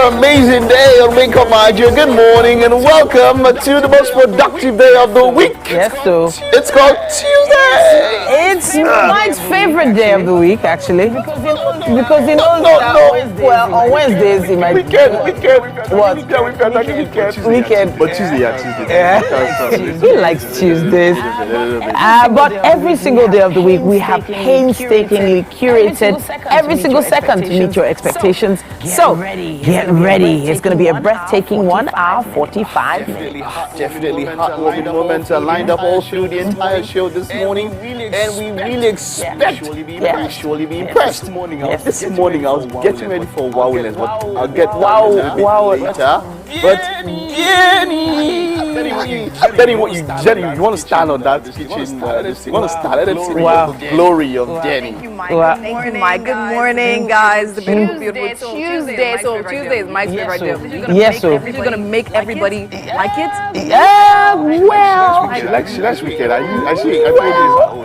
amazing day on Wake Up Nigeria. Good morning and welcome to the most productive day of the week. Yes, so it's called Tuesday. It's Mike's favorite day of the week, actually, because he knows well, on Wednesdays he might weekend. But Tuesday. He likes Tuesdays. But every single day of the week we have painstakingly curated every single second to meet your expectations. So get ready. It's going to be a breathtaking 1 hour 45 minutes. Definitely heartwarming moments are lined up all through the entire show this morning, and we really expect to surely be impressed. This morning I was getting ready for wowiness, but I'll get wow later. But Jenny, you want to stand on that kitchen? You want to start? Let them see the glory of Jenny. Thank you, Mike. Good morning, guys. The beautiful Tuesday. So Tuesday is Mike's favorite day. Yes, so this is gonna make everybody like it. Yeah, well, she likes weekend. I see.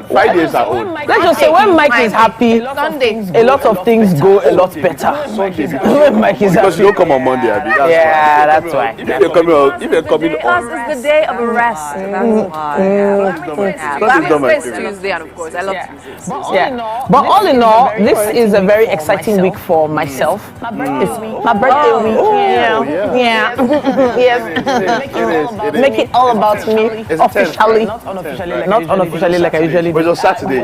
Fridays are old. Let's just say when Mike is happy, Sunday, a lot of things go a lot better. When Mike is because happy. you don't come on Monday, Abby. That's why. If you're coming on, because it's the day of rest. That's why. But I'm excited Tuesday, and of course, I love Tuesdays. But all in all, this is a very exciting week for myself. It's my birthday week. Yes. Make it all about me officially. Not unofficially like I usually do. It was on Saturday.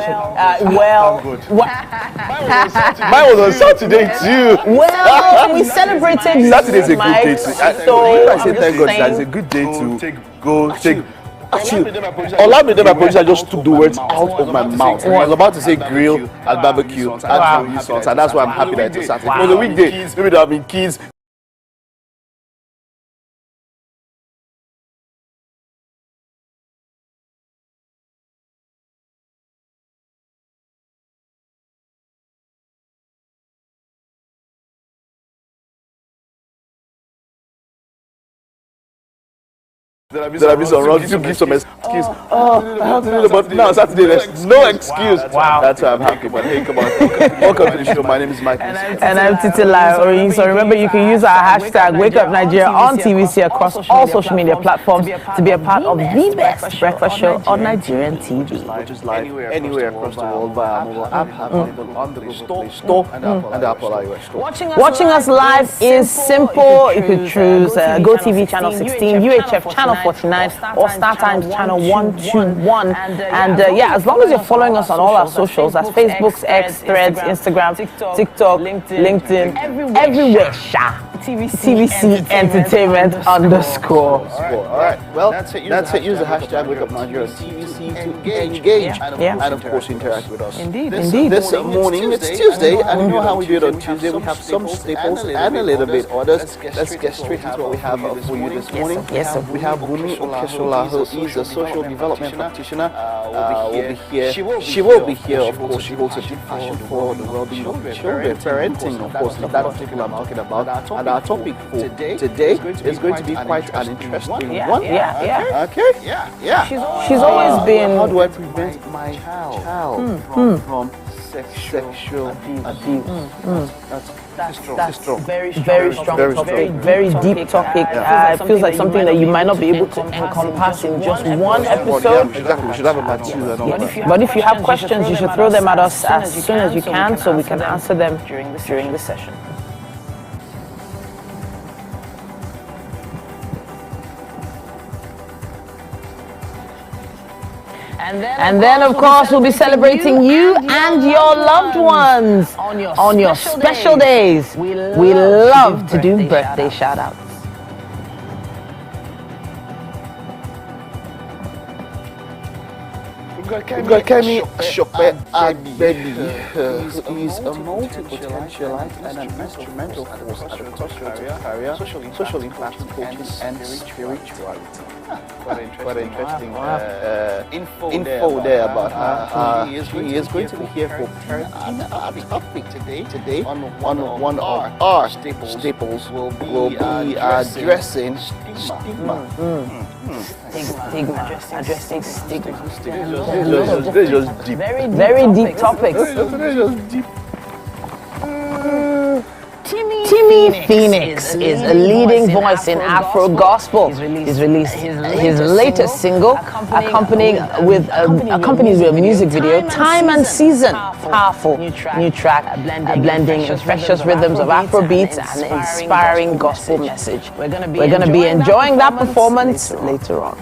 Mine was on Saturday too. Well, we celebrated. Saturday's a good day to. So I say thank God that's a good day to go take. Actually, Olamide, my producer, just took the words out of my mouth. I was about to say grill and barbecue and sauce, and that's why I'm happy that it's a Saturday. It was a weekday. Maybe there have been kids. There have been some wrong. You give some excuse. I have to do it, but now Saturday there's no excuse. Wow. That's why I'm happy. But hey, come on, welcome to the show. My name is Mike, and I'm Titila. So remember, you can use our hashtag #WakeUpNigeria on TVC across all social media platforms to be a part of the best breakfast show on Nigerian TV. Which is live anywhere across the world via mobile app, available on the Google Play Store and Apple iOS Store. Watching us live is simple. You could choose GOTV channel 16, UHF channel 49, or StarTimes channel 121. And as long as you're following us on all our socials, that's Facebook, X, Threads, Instagram, TikTok, LinkedIn, everywhere. TVC Entertainment _ All right, well, that's it. Use the hashtag #WakeUpNigeria TVC to engage and of course interact with us. Indeed. This morning it's Tuesday, and you know how we do it on Tuesday. We have some staples and a little bit others. Let's get straight into what we have for you this morning. Yes, sir. We have Bumi Okeshola, who is a social development practitioner. Will be here. She will be here. Of course, she holds a deep passion for the well-being of children, parenting. Of course, that's what I'm talking about. And our topic for today is going to be quite an interesting one. Okay. She's always been. How do I prevent my child from sexual abuse? That's strong. Very strong topic. Very deep topic. It feels like something that you might not be able to encompass in just one episode. Exactly. We should have a part 2 and all that. But if you have questions, you should throw them at us as soon as you can, so we can answer them during the session. And then, of course, we'll be celebrating you and your loved ones on your special days. We love to do birthday shout-outs. Kemi Shope Agbedi, who is a multi-potentialite and an instrumental force at the career, social impact coaching and spirituality. Quite interesting info there about her. She is going to be here for parenting. Our topic today on one of our staples will be addressing stigma. Addressing stigma. This is just deep. Very deep topics. This is just deep. Timmy Remy Phoenix is a leading voice in Afro gospel. He's released his latest single, accompanies with a music video, Time and Season. Powerful new track, blending precious rhythms of Afro beats and an inspiring gospel message. We're going to be enjoying that performance later on.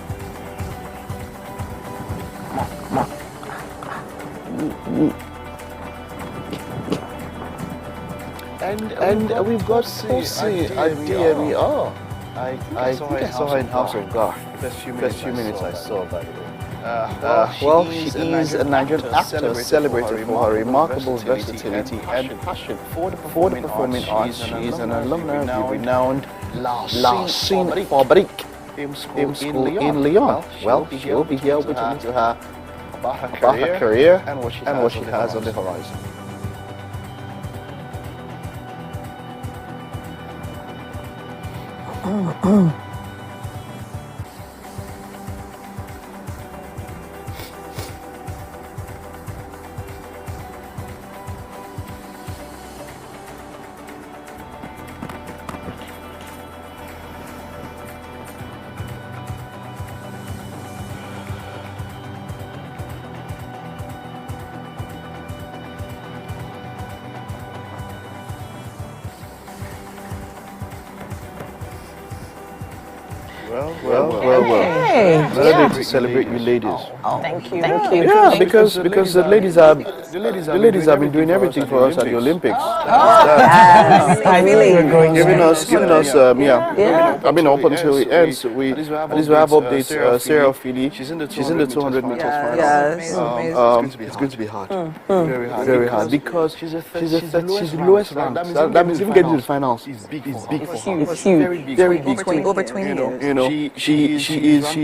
And we've got Pussy Idea We Are. I think I saw her in House of God. First few minutes I saw, by the way. Well, she is a Nigerian actor celebrated for her remarkable versatility and passion for the performing arts. She is an alumna of the renowned La Scene Fabric Film School in Lyon. Well, she'll be here. We're talking to her about her career and what she has on the horizon. Well. Another day to celebrate you ladies. Oh, thank you. Yeah, because the ladies have been doing everything for us at the Olympics. I really agree. Giving us I mean, up until it ends, at least we have updates. Sarah Philly, she's in the 200 meters final. Yes, it's going to be hard. Very hard because she's the lowest ranked. That means even getting to the finals is big for her. It's huge. Very big. over 20 years. You know, she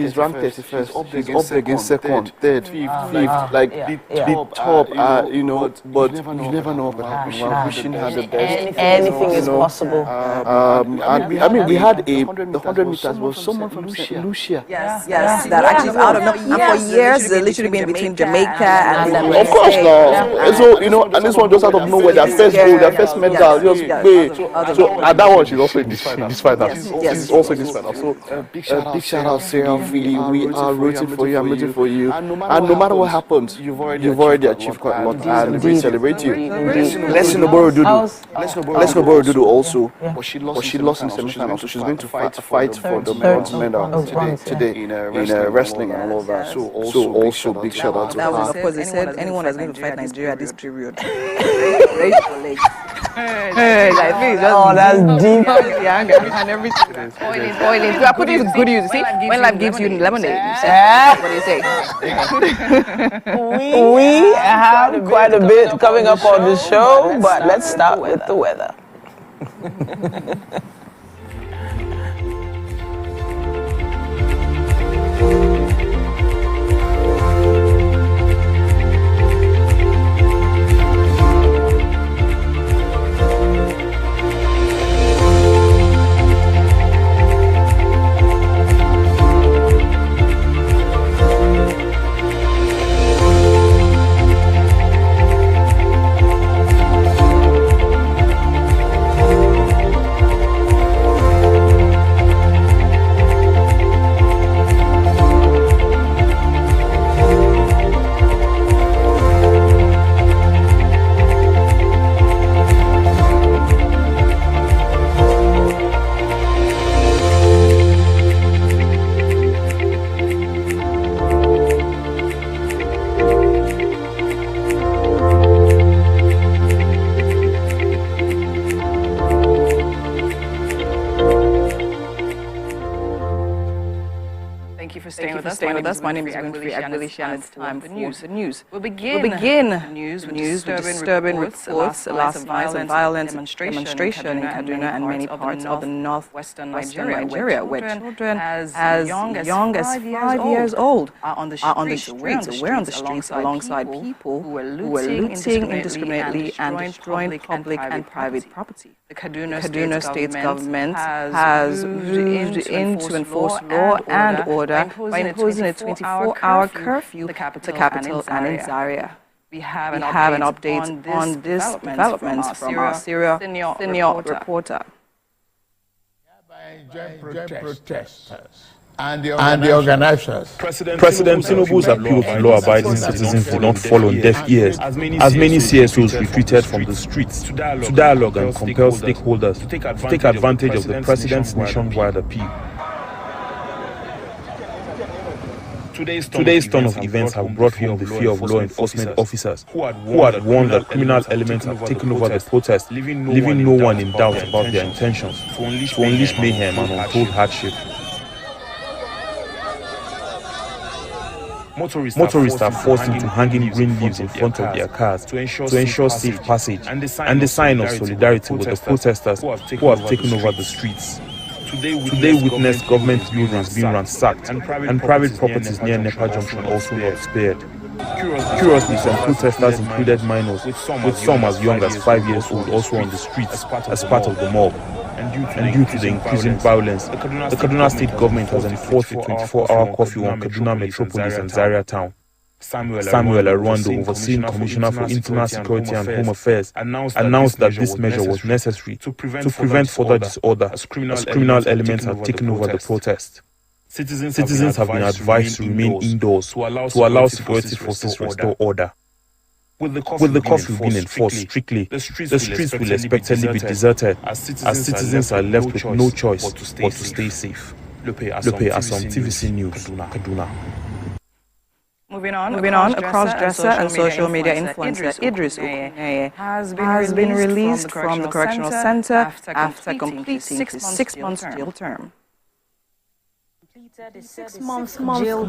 is ranked 31st. She's up against second, third, fifth, like the top. You know, but you never know what happens. We're wishing her the best. Anything is possible. I mean, we had the 100 meters was someone from Lucia. Yes, that actually is out of nowhere. And for years, they've literally been between Jamaica and the Of course, no. And so, you know, and this one just out of nowhere, their first gold, their first medal, just wait. So, at that one, she's also in this final. She's also in this final. So, big shout out, Sarah. Really, we are rooting for you. I'm rooting for you. And no matter what happens, you've already achieved quite a lot, and we celebrate you. Let's Noboro Dudu also, but she lost in the semi-final, so she's going to fight for the bronze medal today in wrestling and all of that. So also big shout out to her. That was because they said anyone that's going to fight Nigeria at this period. Like, please, That's deep. the anger and everything. Boiling. So I put this good use. See, when life gives you lemonade, you say, what do you say? We have quite a bit coming up on the show, but let's start with the weather. Staying with us. My name is Winfrey Agbelisha, and it's time for the news. We'll begin the news with disturbing reports last night of violent demonstration in Kaduna and many parts of the northwestern Nigeria, where children as young as 5 years old are on the streets. We're on the streets alongside people who were looting indiscriminately and destroying public and private property. The Kaduna State government has moved in to enforce law and order by imposing a 24-hour curfew, the capital and in Zaria. We have an update on this development from our Syria senior reporter. Protesters and the organizers. President Tinubu's appeal to law-abiding citizens did not fall on deaf ears, as many CSOs retreated from the streets to dialogue and compel stakeholders to take advantage of the president's nationwide appeal. Today's turn of events have brought home the fear of law enforcement officers who had warned that criminal elements have taken over the protest, leaving no one in doubt about their intentions to unleash mayhem and untold hardship. Motorists are forced into hanging green leaves in front of their cars to ensure safe passage and the sign of solidarity with the protesters who have taken over the streets. Today witnessed government buildings being ransacked and private properties near Nepa Junction also not spared. Curiously, some protesters included minors, with some as young as 5 years old also on the streets as part of the mob. And due to the increasing violence, the Kaduna State government has enforced a 24-hour curfew on Kaduna Metropolis and Zaria Town. Samuel Arwando, overseeing Commissioner for Internal Security and Home Affairs, announced that this measure was necessary to prevent further disorder as criminal elements have taken over the protest. Citizens have been advised to remain indoors to allow security forces to restore order. With the curfew being enforced strictly, the streets will expectedly be deserted as citizens are left with no choice but to stay safe. Lupe Asom, TVC News, Kaduna. Moving on, a cross-dresser and social media influencer Idris Okuneye has been released from the correctional center after completing his 6-month jail term. A 6-month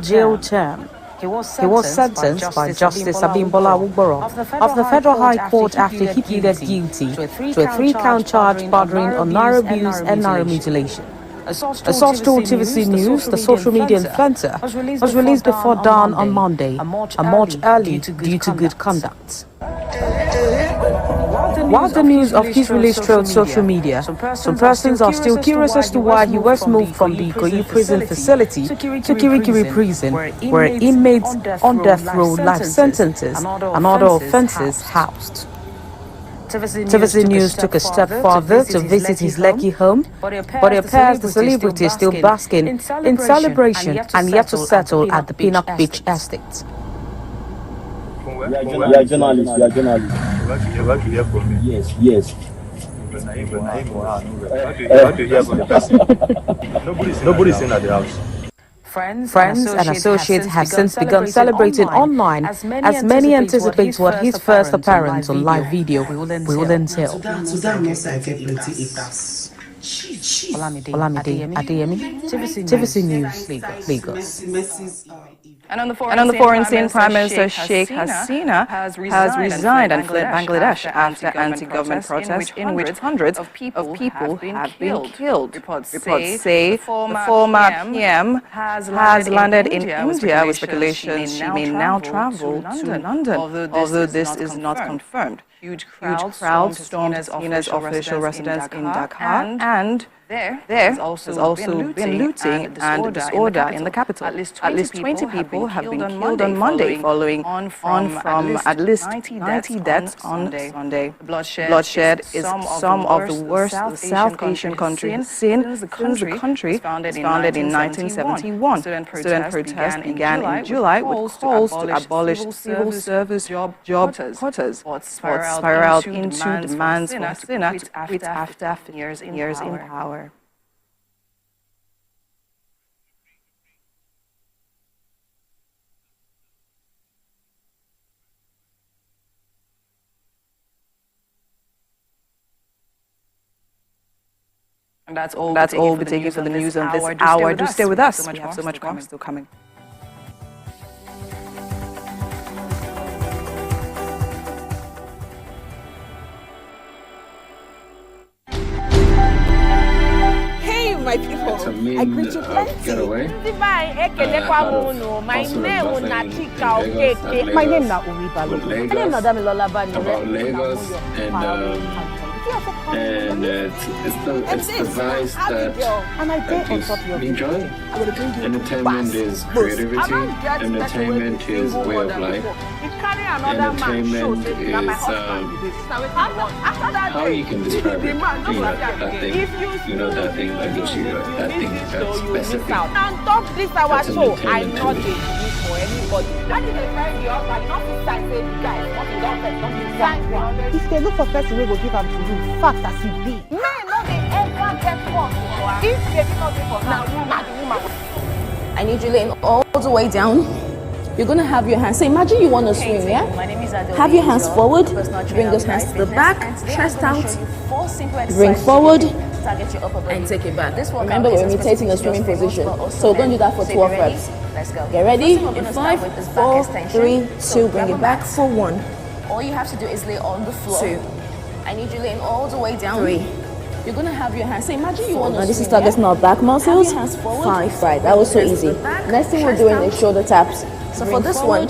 jail term. He was sentenced by Justice Abimbola Ugboro of the Federal High Court after he pleaded guilty to a 3-count charge bordering on naira abuse and naira mutilation. A source told TVC News the social media influencer was released before dawn on Monday, a March early due to good conduct. While the news of his release trailed social media, some persons are still curious as to why he was moved from the Ikoyi prison facility to Kirikiri prison, where inmates on death row life sentences and other offences housed. TVC News took a step further to visit his Lekki home, but it appears the celebrity is still basking in celebration and yet to settle at the Pinnock Beach estate. We are journalists. Yes. Nobody's in at the house. Friends and associates have since begun celebrating online as many anticipate what his first appearance on live video will entail. Olamide Adeyemi, TVC News, Lagos. And on the foreign scene, Prime Minister Sheikh Hasina has resigned and fled Bangladesh after anti-government protests in which hundreds of people have been killed. Reports say the former PM has landed in India with speculation she may now travel to London, although this is not confirmed. Huge crowds stormed Hasina's official residence in Dhaka, and there has also been looting and disorder in the capital. At least 20 people have been killed on Monday, following on from at least 90 deaths on Sunday. Bloodshed is some of the worst the South Asian country has seen since the country was founded in 1971. Student protests began in July with calls to abolish civil service job quotas, but spiraled into demands for Hasina to quit after years in power. And that's all we'll be taking for the news on this hour. Do stay with us. We have so much more still coming. My people, I greet you plenty. My name is Uri Balo. My name is Damilola Bani. About Lagos and and it's the device that you enjoy. Entertainment is creativity. Entertainment is way of life. Entertainment is how you can describe it. That thing that gives you that thing that's specific. On top of this our That's show, entertainment I'm not to a me. use for anybody. That is a very the offer. You not fit time say guys, not the offer, not the thank. If they look for person wey go give am to you, fact as it be. Men no dey ever get caught. If they did not give for now, you na the woman. I need you laying all the way down. You're gonna have your hands. So imagine you want to swim, yeah? Have your hands forward. Bring those hands to the back. Chest out. Bring forward. And take it back. Remember, we're imitating a swimming position. So we're going to do that for 12 reps. Get ready? In 5, 4, 3, 2. Bring it back for 1. All you have to do is lay on the floor. 2. I need you laying all the way down. 3. You're going to have your hands. So imagine you want to. Now this is targeting our back muscles. 5. Right. That was so easy. Next thing we're doing is shoulder taps. So for this one,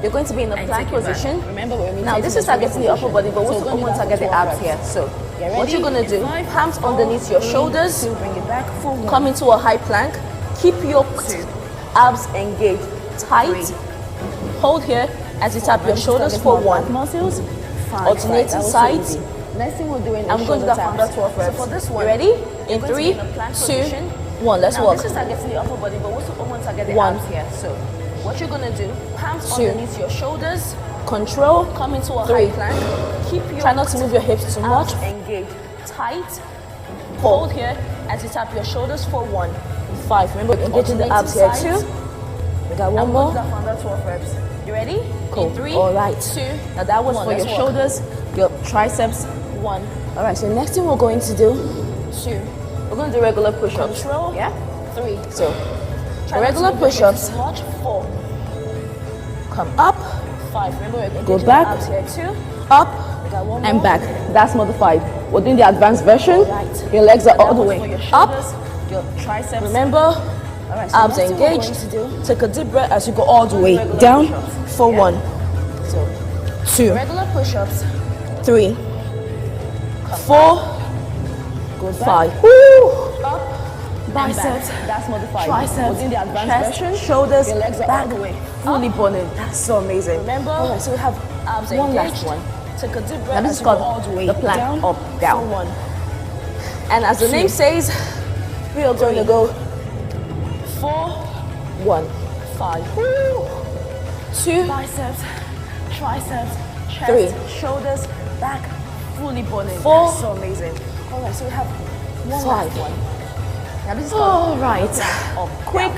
you're going to be in a plank position. Remember, now this is targeting the upper body, but we're also going to target the abs here. So what you're going to do, hands underneath your shoulders, come into a high plank, keep your abs engaged, tight, hold here as you tap your shoulders for 1. Alternating sides. Next thing we're doing is I'm going to do that for under 12 reps. So for this one, ready? In 3, 2, 1, let's work. This is targeting the upper body, but we're also going to target the abs here. So what you're gonna do, hands underneath your shoulders, control, come into a high plank, keep your try not to move your hips too much, engage, tight, hold here as you tap your shoulders for 1, 5, remember engaging the abs here too, we got one more, under 12 reps, you ready? Cool, in 3, alright, 2, now that was for your shoulders, your triceps, 1, alright, so next thing we're going to do, 2, we're going to do regular push-ups, control, yeah, 3, so regular push-ups. 4. Come up. 5. Remember, go back. Up and back. That's not the 5. We're doing the advanced version. Your legs are all the way up. Your triceps. Remember, abs engaged. Take a deep breath as you go all the way down for 1. 2. Regular push-ups. 3. 4. 5. Up. Biceps, that's modified. Triceps, in the advanced version, shoulders, your legs are back, all the way, fully burning. That's so amazing. Remember, alright, so we have abs one last one. Take a deep breath. Now this is called all the way the plank down, up, down. 1. And as the name says, we are going to go 4, 1, 5, 2, biceps, triceps, chest, 3, shoulders, back, fully burning. 4, that's so amazing. Alright, so we have 1, now this is called quick,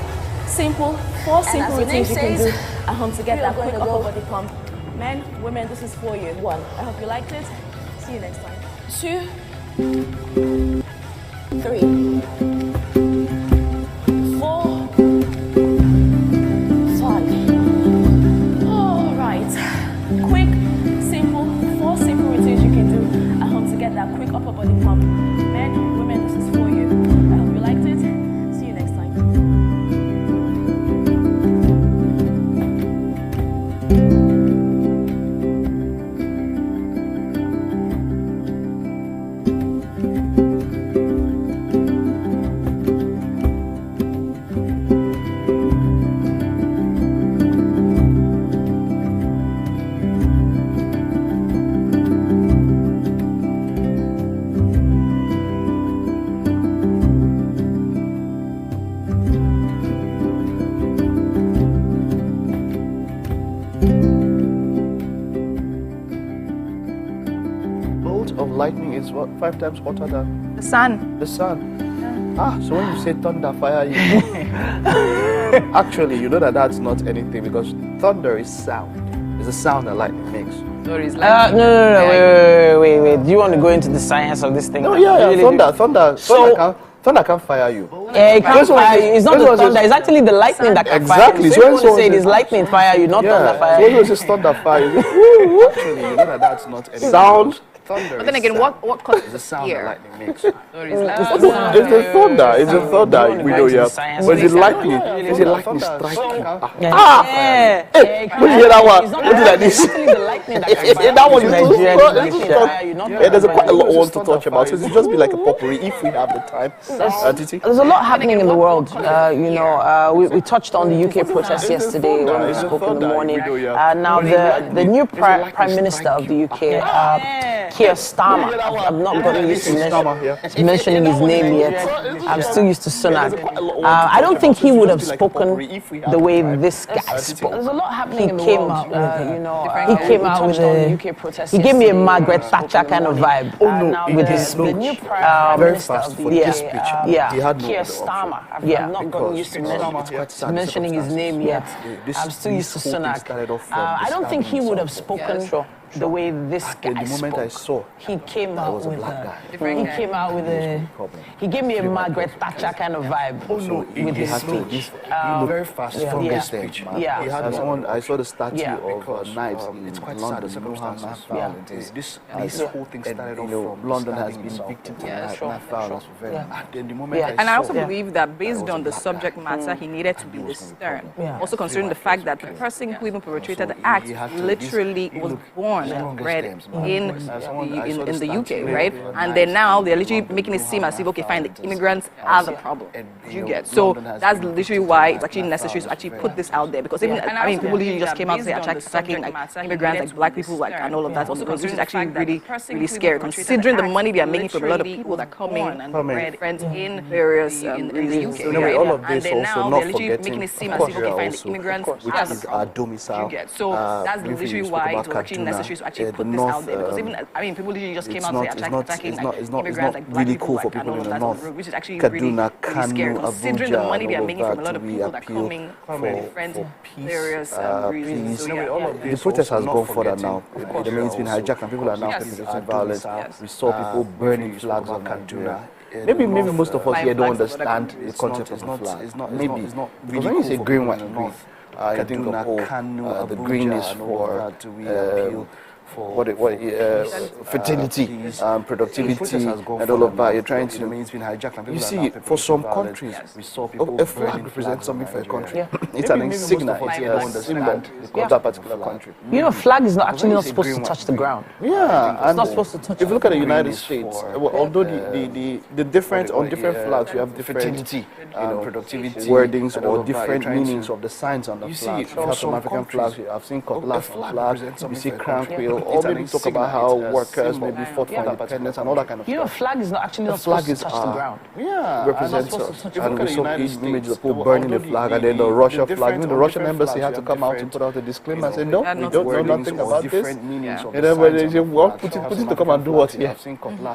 simple, 4 simple routines you can do at home to get that quick upper body pump. Men, women, this is for you. 1. I hope you liked it. See you next time. 2, 3, 4, 5. All right. Quick, simple, 4 simple routines you can do at home to get that quick upper body pump. Men, women, this is for you. I hope you liked it. See you next time. Lightning is what, 5 times hotter than the sun. The sun. Yeah. So when you say thunder, fire, you actually, you know that's not anything because thunder is sound. It's a sound that lightning makes. No, wait. Do you want to go into the science of this thing? No, thunder can't fire you. Yeah, it can't fire you. It's not the thunder. It's actually the lightning that can fire you. So when you say it is lightning fire you, not thunder fire you. When you say thunder fire you, actually, you know that's not anything. Sound But then again, what causes the sound that lightning makes? It's the thunder. It's the thunder. We know, yeah. But it's lightning. It's a lightning striking. Hey, when you hear that one, what is like this? That one is too. Yeah, there's quite a lot I want to talk about. So it'll just be like a potpourri if we have the time. There's a lot happening in the world. We touched on the UK protests yesterday when we spoke in the morning. Now the new Prime Minister of the UK, Keir Starmer. I'm not getting used to mentioning his name yet. I'm still used to Sunak. I don't think he would have spoken the way this guy spoke. There's a lot happening in the world. He came out with he gave me a Margaret Thatcher kind of vibe. With his speech. Very fast for this speech. He had Keir Starmer. I'm not getting used to mentioning his name yet. I'm still used to Sunak. I don't think he would have spoken the way this guy spoke. He came out with he gave me a Margaret Thatcher kind of vibe with his speech. Very fast from his speech. I saw the statue of knives in London. This whole thing started off from London has been victim to knife violence for very long. And I also believe that based on the subject matter, he needed to be this stern. Also considering the fact that the person who even perpetrated the act literally was born and bred in the UK, right? And then now they're literally making it seem as if, okay, fine, the immigrants are the problem. You get. So that's literally why it's actually necessary to actually put this out there, because even people literally just came out to say attacking like immigrants, like black people, like and all of that. Also considering it's actually really scary, considering the money they are making from a lot of people that come in and bred friends in various in the UK, right? All of this and then also now not they're literally making it seem as if, okay, fine, the immigrants which is our domicile. So that's literally why it was actually necessary to actually put this out there, because even people literally just came out to say attacking like immigrants, like black people, like and all of that, which is actually really scary, considering the money they are making from a lot of people that are coming from different various reasons. The protest has gone further now. The means been hijacked and people are now perpetrating violence. We saw people burning flags on Kaduna. Maybe most of us here don't understand the concept of the flag. Maybe because when you say green, white, and green, I think of the green is for fertility, productivity, and all of that. You're trying to. You see, for some countries, a flag represents something for a country. It's an insignia. It's a symbol of that particular country. Flag is not supposed to touch the ground. Yeah, it's not supposed to touch. If you look at the United States, although the different on different flags, you have different productivity wordings or different meanings of the signs on the flag. You have some African flags. I've seen cutlass flag. You see crown quill. Or maybe talk about how workers maybe fought for independence and all that kind of stuff. Flag is not actually not supposed to touch the ground. Yeah, represents us. And we saw images of people burning the flag, and then the Russia flag. Even the Russian embassy had to come out and put out a disclaimer and say, no, we don't know nothing about this. And then when they say, well, Putin to come and do what here.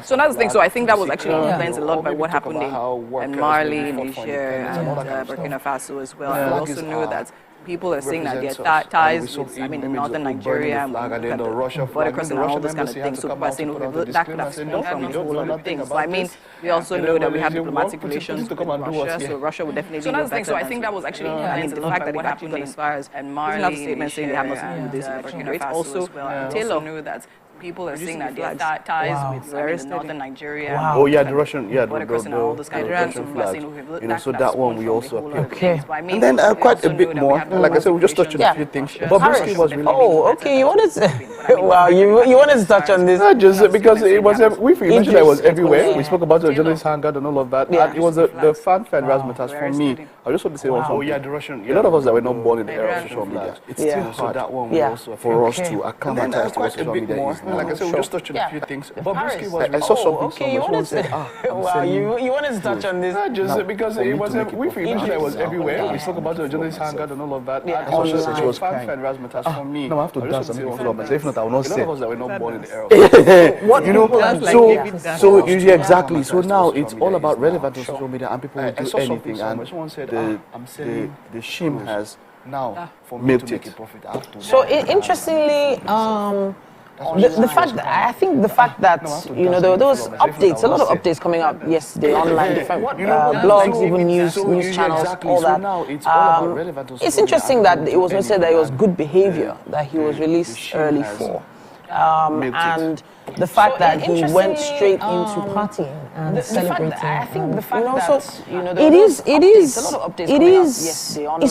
So that's the thing. So I think that was actually influenced a lot by what happened in Mali, Niger, and Burkina Faso as well. I also knew that people are saying that their ties with, northern Nigeria and border crossing and all those kind of things. So people are saying, okay, that could have spawned from a whole lot of things. So we also know that we have diplomatic relations with Russia, so Russia would definitely be better. So I think that was actually the fact that it happened as far as Mali, not a statement saying they have nothing to do with this. Burkina Faso also Taylor knew that people are saying that their ties with northern Nigeria. Oh yeah, the Russian, border crossing and all those kind of Russian flag. So that one we also appealed. Okay. And then quite a bit more. Like I said, we just touched on a few things. Bobrisky was really. Oh, okay. You wanted to. Wow, you wanted to touch on this. Not just because it was. We mentioned it was everywhere. We spoke about the journalist hangout and all of that. And it was the fanfare razzmatazz for me. I just want to say one something. A lot of us that were not born in the era of social media, it's still hard for us to acclimatize to what social media is. Like I said, we just touched on a few things. Bobrisky was. I saw something. Okay, you wanted to. Wow, you wanted to touch on this. Not just because it was. We mentioned it was everywhere. We spoke about the journalist hangout and all of that. It was fanfare razzmatazz for me. No, I have to dance something for myself. If not, I will not say. A lot of us that were not born in the era. What you know? So exactly. So now it's all about relevance on social media, and people will do anything. And the shim has now milked it. So interestingly, the fact that there was updates, a lot of updates coming up yesterday online, different blogs, even news channels, all that. It's interesting that it was said that it was good behavior that he was released early for. And the fact that he went straight into partying and celebrating. I think the fact that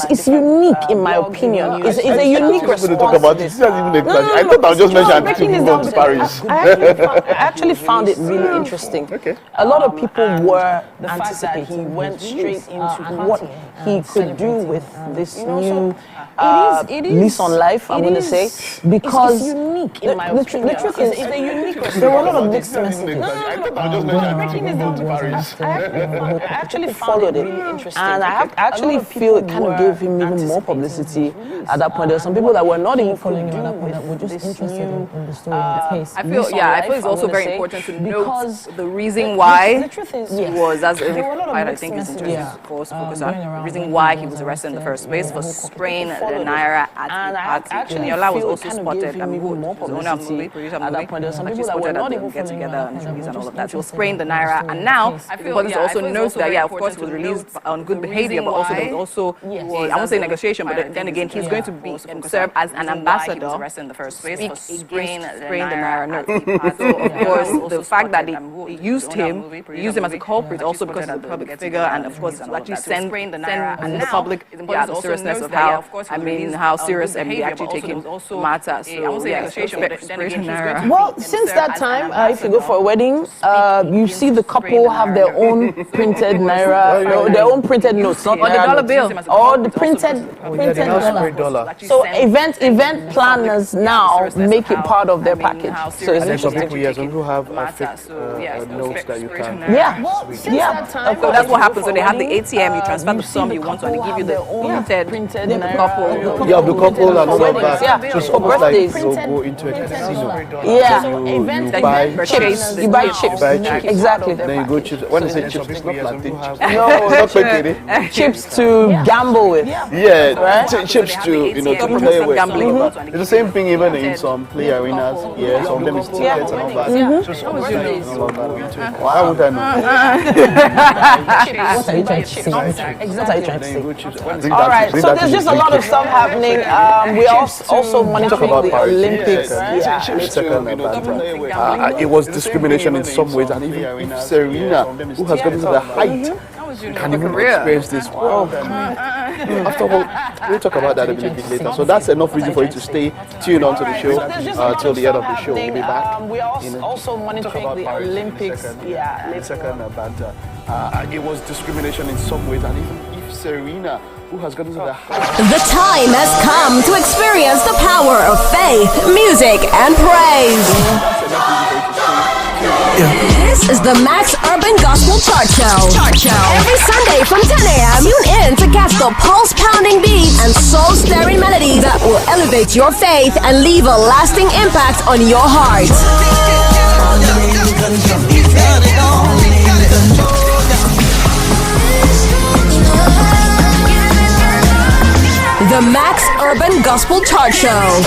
it's unique in my opinion. It's a unique response. Talk about this. I thought I was just mentioning to move on to Paris. I actually found it really interesting. Okay. A lot of people were anticipating he went straight into what he could do with this new lease on life, I'm going to say, because it's unique in my opinion. The truth is, there were a lot of mixed messages. I thought I was just mentioning to move on to Paris. I actually followed it, and I actually feel it kind of gave him even more publicity at that point. There were some people that were not even following him at that point that were just interested in the story and the case. I feel it's also very important to note the reason why he was, as I think is interesting to focus on, the reason why he was arrested in the first place for spraying the naira at a party. Yola was also spotted, who is the owner of the movie, producer of the movie, actually spotted at them get together and movies and all of that. He was spraying the naira, and now it's important to also note that, of course, he was released on good behavior, but also there was also, I won't say negotiation, but then again, he's going to be serve as an ambassador in the first place for spraying the naira note. So, of course, the fact that they used him as a culprit also because he's a public figure, and of course, to actually send the public the seriousness of how serious they actually taking matter. So, well, since that time, if you go for a wedding, you see the couple have their own printed naira, their own printed notes, not or the dollar bill, or the printed dollar. So event planners now make it part of their package. So it's interesting. Who have fake notes that you can. So that's what happens when they have the ATM. You transfer the sum you want to, and they give you the printed couple. Yeah, the couple and all of that. So it's almost like you go into a casino. You buy chips. Exactly. Then you go chips. When they say chips, it's not plantain chips. No, it's not chips to gamble with. Yeah, chips to to play with. It's the same thing even in some play arenas. Yeah, some of them is tickets and all that. So why would I know? What are you trying to say? All right, so there's just a lot of stuff happening. We are also monitoring the Olympics. It was discrimination in some ways, and even if Serena, who has gotten to the height, can even experience this. After all, we'll talk about that a little bit later. So that's enough reason for you to stay tuned on to the show till the end of the show. We'll be back. We are also monitoring the Olympics. It was discrimination in some ways, and even if Serena, who has gotten to the height. The time has come to experience the power of faith, music, and praise. This is the Max Urban Gospel Chart Show. Every Sunday from 10 a.m. tune in to catch the pulse-pounding beats and soul-stirring melodies that will elevate your faith and leave a lasting impact on your heart. The Max Urban Gospel Chart Show.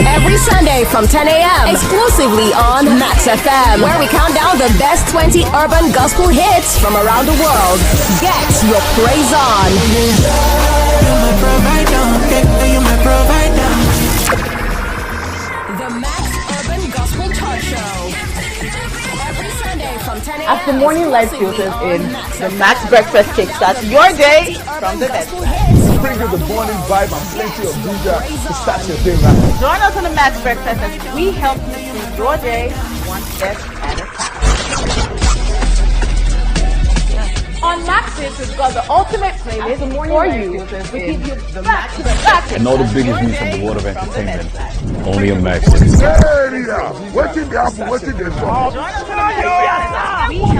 Every Sunday from 10 a.m. exclusively on Max FM, where we count down the best 20 urban gospel hits from around the world. Get your praise on. The Max Urban Gospel Chart Show. Every Sunday from 10 a.m. As the morning light filters in, the Max Breakfast kickstarts your day from the best. Bring you the morning vibe and plenty of ginger to start your day right. Join us on the Max Breakfast as we help you through your day one step at a time. On Maxis, we've got the ultimate playlist for you. We give you the Max back. And all the biggest news from the world of entertainment. Only on Max. Waiting the apple, waiting the song.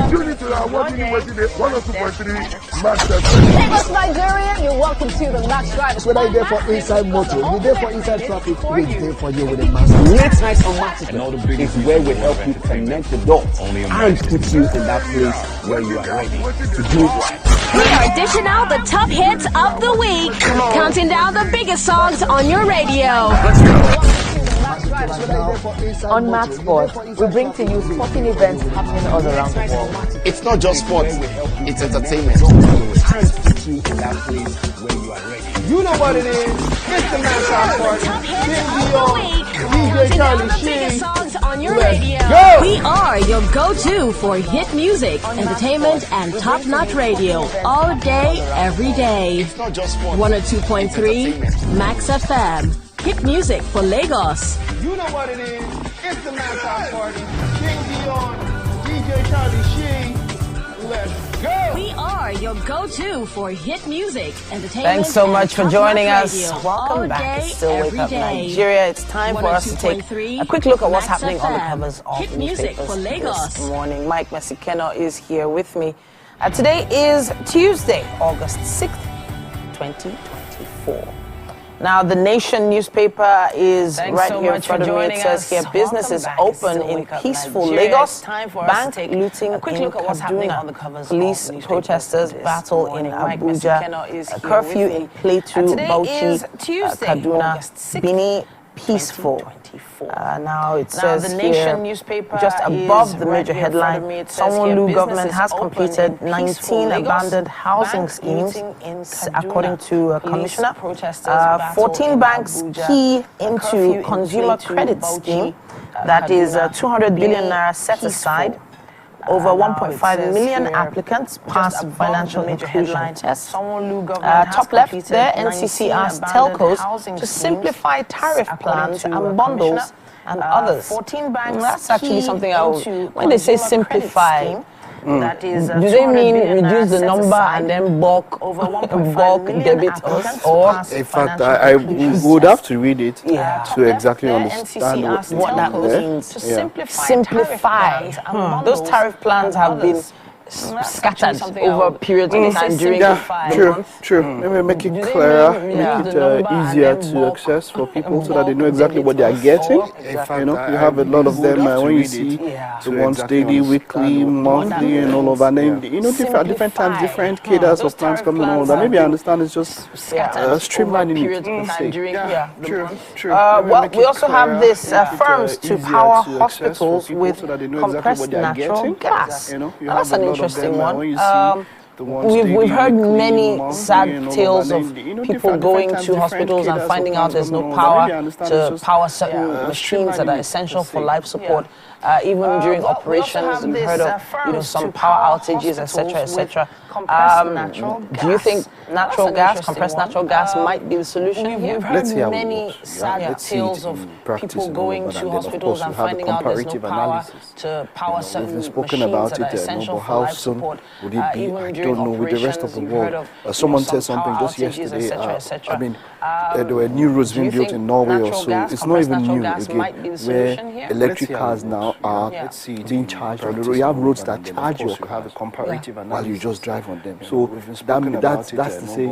You need to know waiting the 102.3 Max FM. Lagos, Nigeria, you're welcome to the Max Drive. Whether you're there for inside motor, you're there for inside traffic, we're there for you with a Max. Late night on Max is where we help you connect the dots and put you in that place where you are ready to do it right. We are dishing out the top hits of the week, counting down the biggest songs on your radio. On Max Sports, we bring to you sporting events happening all around the world. It's not just sports, it's entertainment. You know what it is. It's the Max Party. DJ Charlie Sheen. on your radio. We are your go-to for hit music, entertainment, and top-notch radio all day, every day. 102.3 Max FM. Hit music for Lagos. You know what it is. It's the Max House Party. King Dion, DJ Charlie Sheen. Let's go. We are your go-to for hit music, entertainment. Thanks so much for joining us. radio Welcome all back to day, Still Wake every Up day. Nigeria. It's time for us to take a quick look at what's Max happening on the FM. covers of Hit music newspapers for Lagos. this morning. Mike Mesikeno is here with me. Today is Tuesday, August 6th, 2024. Now, the Nation newspaper is right here in front of me. It says here, business is open in peaceful Lagos. Bank looting in Kaduna. Police protesters battle in Abuja. Curfew in Plateau, Bauchi, Kaduna. Bini, peaceful. Now it says here, just above the major headline, Sanwo-Olu government has completed 19 abandoned housing schemes, according to a commissioner. 14 banks key into consumer credit scheme, that is 200 billion naira set aside. Over 1.5 million applicants passed financial inclusion tests. Top left there, NCC asked telcos to simplify tariff plans and bundles and others. That's actually something I would, when they say simplify, do they mean reduce the number and then bulk debit us? Or in fact, I would have to read it to exactly understand what that means. To simplify. Those tariff plans have been scattered over periods of time during True. Maybe make it clearer, make it easier to access for people so that they know exactly what they are getting. You know, you have a lot of them when you see the ones daily, weekly, monthly, and all of that. And then, you know, different times, different cadres of plans coming and all that. Maybe I understand it's just streamlining it. Well, we also have this firms to power hospitals with compressed natural gas. That's an interesting one. We've heard many sad tales of people going to hospitals and finding out there's no power to power certain machines that are essential for life support. Even during operations, we've heard of some power outages, etc., etc. Do you think compressed natural gas might be the solution here? Let's see how many sad tales of people going to hospitals and finding out there's no power to power certain machines that are essential for life support. Even during don't know with the rest of the world. Someone said something just yesterday. I mean, there were new roads being built in Norway or so. It's not even new again, where electric cars now are being charged on the road. You have roads that charge your car while you just drive on them. So that's to say,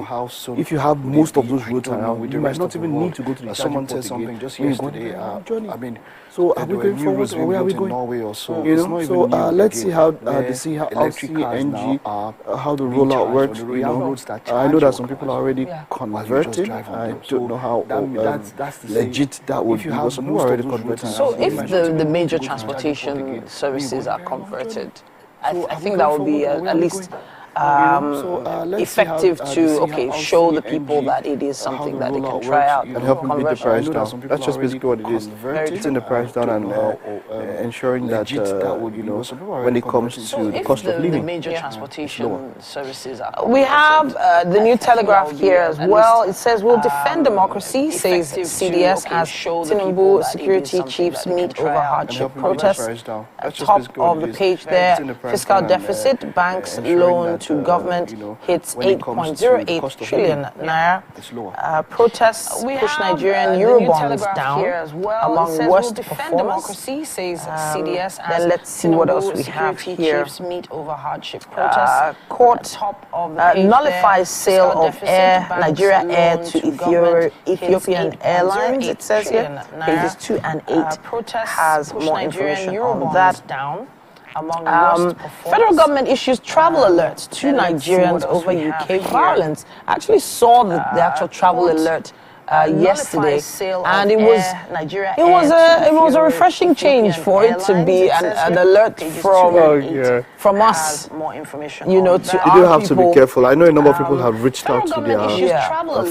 if you have most of those roads around, you might not even need to go to the charging port again. Just yesterday, I mean, so are we going forward or where are we going? You know, so let's see how they see how CNG, how the rollout works. You know, I know that some people are already converting. I don't know how legit that would be, but some people are already converting. So if the major transportation services are converted, I think that would be at least effective to show the people that it is something that they can try out and help them beat the price down. That's just basically what it is. Putting the price down and ensuring that when it comes to the cost of living, the major transportation services are. We have the New Telegraph here as well. It says we'll defend democracy, says CDS, as Tinubu security chiefs meet over hardship protests. Top of the page there, fiscal deficit, banks loan to government hits 8.08 trillion naira. Protests push Nigerian Eurobonds down among worst performers. Says CDS. Then let's see what else we have here. Court nullifies sale of Nigeria Air to Ethiopian Airlines. It says here, pages 2 and 8 has more information on that. Federal government issues travel alerts to Nigerians over UK violence. I actually saw the actual travel alert yesterday, and it was a refreshing change for it to be an alert from us. More information. You know, to you do have to be careful. I know a number of people have reached out to their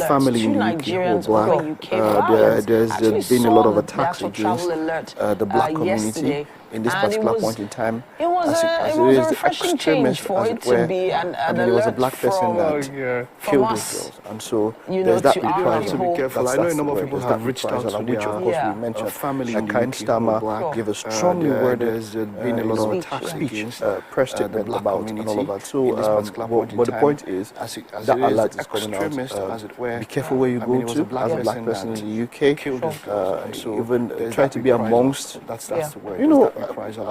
family in the UK who are black. There's been a lot of attacks against the black community in this particular point in time. It was a refreshing change for it to be an alert. There was a black person that killed these girls, and so there's that. You have to be careful. I know a number of people have reached out to which, of course, we mentioned. Family in Kind Stammer gave a strongly worded. There's been a lot of attacks against press statement about and all of that. So, but the point is that alert is coming out. Be careful where you go to as a black person in the UK. So even try to be amongst. That's the word. You know.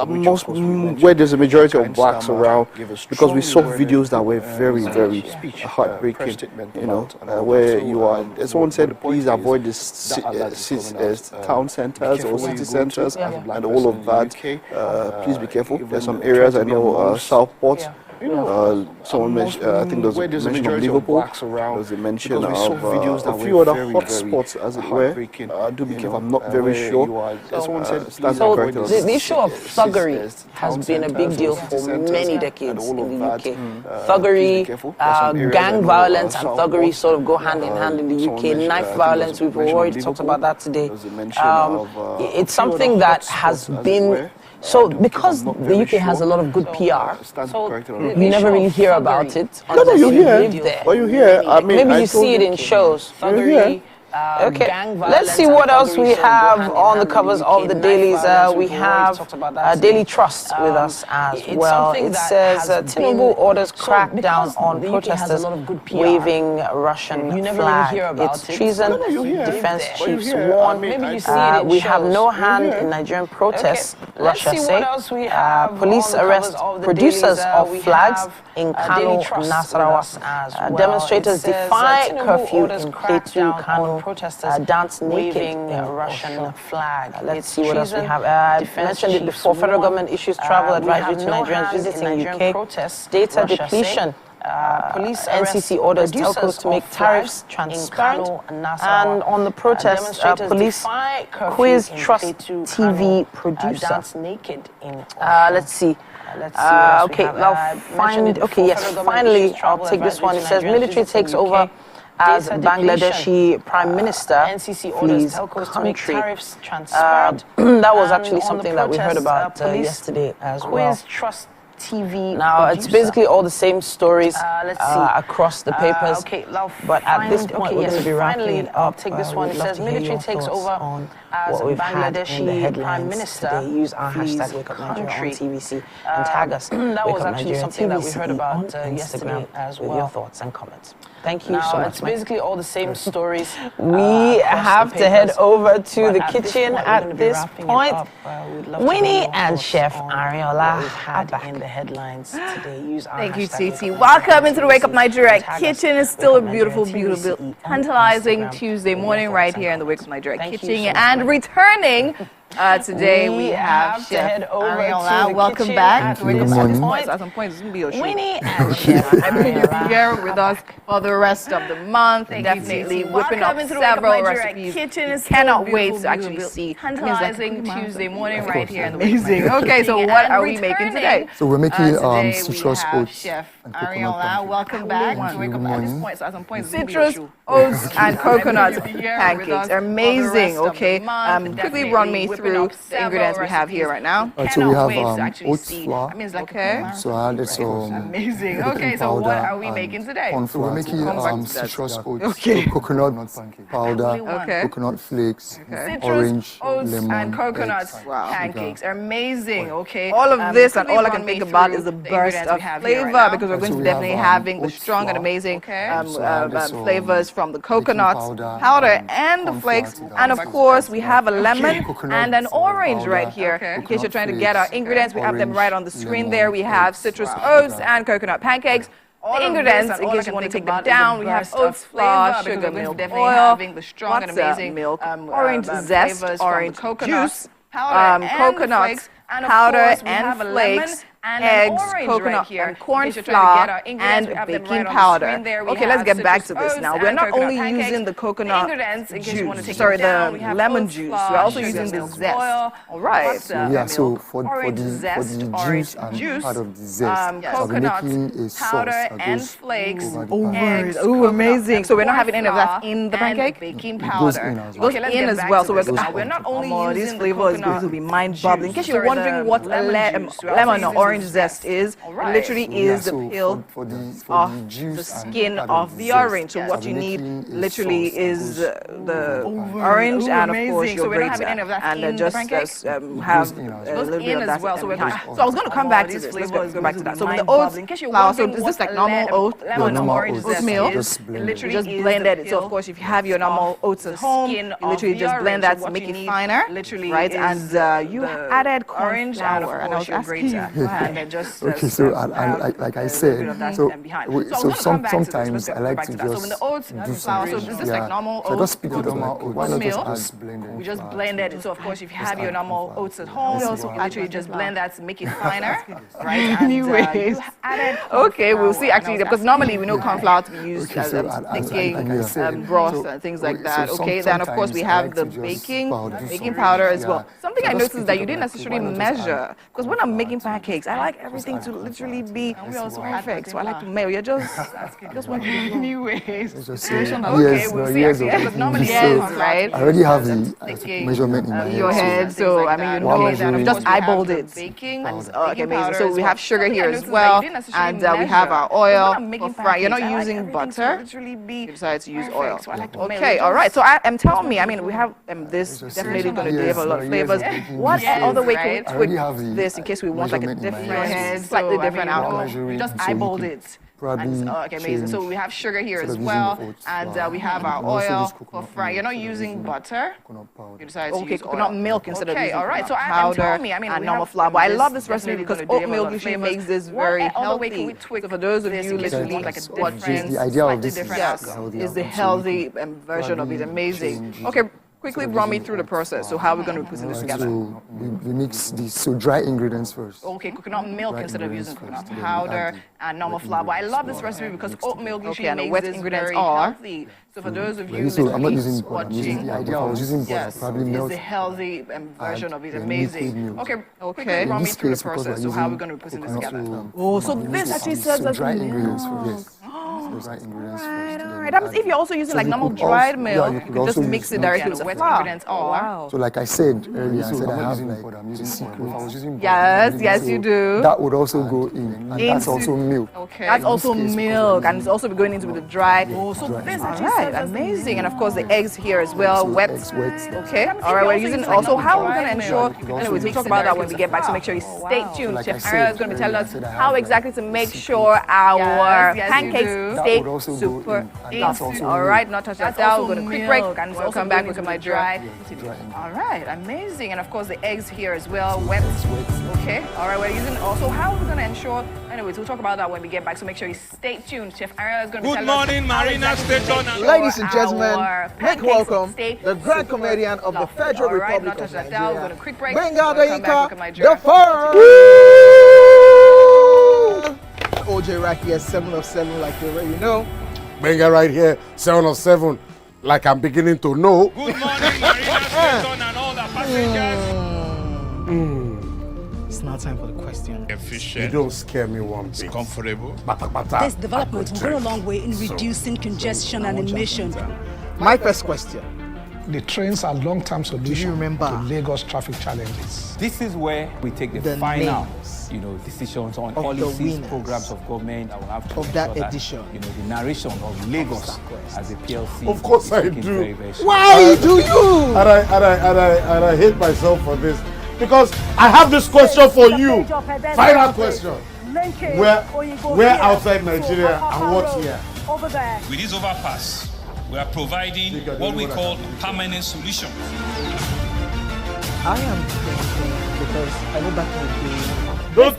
Most where there's a majority of blacks around, because we saw videos that were very, very heartbreaking. You know, where you are. Someone said, please avoid this town centers or city centers and all of that. Please be careful. There's some areas I know, Southport. Someone mentioned, I think there was a mention of Liverpool, there was a mention of a few other hotspots, as it were. Do be careful, I'm not very sure. Someone said, so the issue of thuggery has been a big deal for many decades in the UK. Thuggery, gang violence and thuggery sort of go hand in hand in the UK. Knife violence, we've already talked about that today. It's something that has been... So, because the UK has a lot of good PR, so you never really hear about it. No, you hear. Well, you hear. I mean, maybe you see it in shows. Okay, let's see what else we have on the covers of the dailies. We have Daily Trust with us as well. It says Tinubu orders crackdown on protesters waving Russian flag. It's treason, defense chiefs warn. We have no hand in Nigerian protests, Russia say. Police arrest producers of flags in Kano, Nasarawa. Demonstrators defy curfew in Plateau, Kano. Dance naked in Russian flag. Let's see what else we have. I mentioned it before. Federal government issues travel advisory to Nigerians visiting UK. Data depletion. Police NCC orders telcos to make tariffs transparent. And on the protest, police quiz Trust TV producer. Let's see. Finally, I'll take this one. It says military takes over as Bangladeshi Prime Minister flees country. That was actually something that we heard about yesterday as well. TV now it's basically all the same stories across the papers, but at this point we're going to be wrapping it up. Take this one. It says military takes over on what we've had in the headlines today. Use our hashtag Wake Up Nigeria on TVC and tag us. That was actually something that we heard about yesterday as well. With your thoughts and comments. Thank you so much. It's basically all the same stories. We have to head over to the kitchen at this point. Winnie and Chef Ariola are back in the headlines today. Thank you, Titi. Welcome into the Wake Up Nigeria kitchen. It's still a beautiful, beautiful, tantalizing Tuesday morning right here in the Wake Up Nigeria kitchen. And returning today, we have Chef Ariola. Welcome back. Good morning. At some point, it's going to be your show. Winnie and Chef Ariola here with us for the rest of the month. Definitely whipping up several recipes. Cannot wait to actually see. Tantalizing Tuesday morning right here in the Amazing. Okay, so what are we making today? So we're making citrus oats Chef and Ariola. Welcome back. Good morning. Citrus oats and coconut pancakes are amazing. Okay, quickly run me through the ingredients we have here right now. So we have oats flour. Okay. So I added some amazing. Okay, so what are we making today? So we're making citrus oats, so coconut powder, coconut flakes, orange, lemon, and coconut pancakes are amazing. Okay, all of this and all I can think about is the burst of flavor, because we're going to be definitely having the strong and amazing flavors from the coconut powder and the flakes, and of course we have a lemon and an orange right here. In case you're trying to get our ingredients, we have them right on the screen there. We have citrus oats and coconut pancakes. The ingredients, in case you want to take them down, we have oats flour, sugar, milk, oil, milk, orange zest, orange juice, coconut powder and flakes, eggs, coconut, and corn flour, and baking powder. Okay, let's get back to this now. We're not only using the coconut juice, sorry, the lemon juice. We're also using the zest. All right. Yeah, so for the juice and part of the zest, so we're making a sauce that goes flakes. over. Amazing. So we're not having any of that in the pancake? Baking powder. It goes in as well. So we're not only using this flavor is going to be mind-boggling. In case you're wondering what lemon or orange zest is, it literally is the peel of the skin of the orange. So what you need literally is the orange and of course your grater, and just have a little bit of that behind. So I was going to come back to this. Let's go back to that. So with the oats flour, so is this like normal oatmeal? You just blended it. So of course if you have your normal oats at home, you literally just blend that to make it finer, right? And you added corn flour, and I was asking you. Okay, so like I said, so sometimes I like to just do some. So this is like normal oats. Why not just add blended? We just blended it. So of course if you have your normal oats at home, you literally just blend that to make it finer, right? Anyways, okay, we'll see actually, because normally we know corn flour to be used as a thickening broth and things like that. Okay, then of course we have the baking powder as well. Something I noticed is that you didn't necessarily measure, because when I'm making pancakes, I like everything to literally be perfect. So I like to measure. You're just want to do new ways. Okay, we'll see actually, because normally right? I already have the measurement in my head. So I mean, you know that I've just eyeballed it. Baking. Okay, amazing. So we have sugar here as well, and we have our oil for fry. You're not using butter. You decided to use oil. Okay, all right. So tell me, I mean, we have this definitely going to deliver a lot of flavors. What other way can we tweak this in case we want like a different, slightly different outcome? We just eyeballed it. Okay, amazing. So we have sugar here as well, and we have our oil for fry. You're not using butter. You decided to use coconut milk instead of using powder and normal flour. But I love this recipe because oat milk usually makes this very healthy. So for those of you literally like a different, the idea of this is the healthy version of it. Amazing. Okay. Quickly run me through the process. So how are we going to be putting this together? So we mix these dry ingredients first. Okay, coconut milk instead of using coconut powder and normal flour. But I love this recipe because oat milk usually makes this very healthy. So for those of you so I'm not using butter. I'm using the idea. I was using butter. Probably milk. It's the healthy version of it. Amazing. Okay. Run me through the process. So how are we going to be putting this together? So this actually serves as dry ingredients first. Yes. Dry ingredients first. Alright, that means if you're also using like normal dried milk, you can just mix it directly with the wet ingredients. Oh, wow. So like I said earlier, I said I have like I'm using secret. I was using yes, you do. That would also go in, and that's also milk. Okay. That's also milk, and it's also going into the dry. So this alright, amazing. And of course the eggs here as well, wet. Okay. Alright, we're using also how we're going to ensure. Anyways, we'll talk about that when we get back. So make sure you stay tuned. Chef Ariel is going to be telling us how exactly to make sure our pancakes stay super easy. Alright, not touch that down. We're going to quick break and we'll come back with my dry. Alright, amazing. And of course the eggs here as well, wet. Okay, alright, we're using also how we're going to ensure. Anyways, we'll talk about that when we get back. So make sure you stay tuned. Chef Ariel is going to be telling us. Good morning, Marina Station. Ladies and gentlemen, make welcome the grand comedian of the Federal Republic of Nigeria, Benga Daika, the first. OJ right here, 7 of 7, like you already know. Benga right here, 7 of 7, like I'm beginning to know. Good morning, Marina Station and all the passengers. It's now time for the question. You don't scare me one bit. It's comfortable. This development will go a long way in reducing congestion and emissions. My first question. The trains are long-term solution to Lagos traffic challenges. This is where we take the final, decisions on policies, programs of government that will have to of that edition. The narration of Lagos as a PLC. Of course I do. Very, very Why do you? And I hate myself for this because I have this question for you. Final question. Where outside Nigeria and what here? Over there. With this overpass, we are providing what we call permanent solutions. I am thinking because I go back to the Don't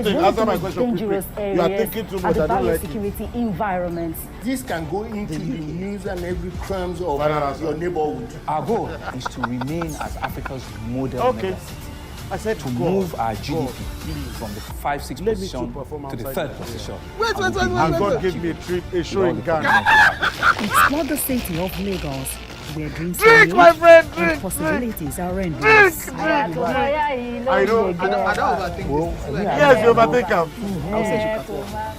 think. Answer my question quickly. You are thinking too much. I don't like security environment. This can go into the news and every crimes of your neighborhood. Our goal is to remain as Africa's model megacity. to move our GDP from the 5-6 position to the 3rd position. Wait. And God gave me a trip, a show in Ghana. Explore the city of Lagos, where dreams Drink, are my friend, and drink, possibilities are endless. I don't overthink this. Yes, you overthink him.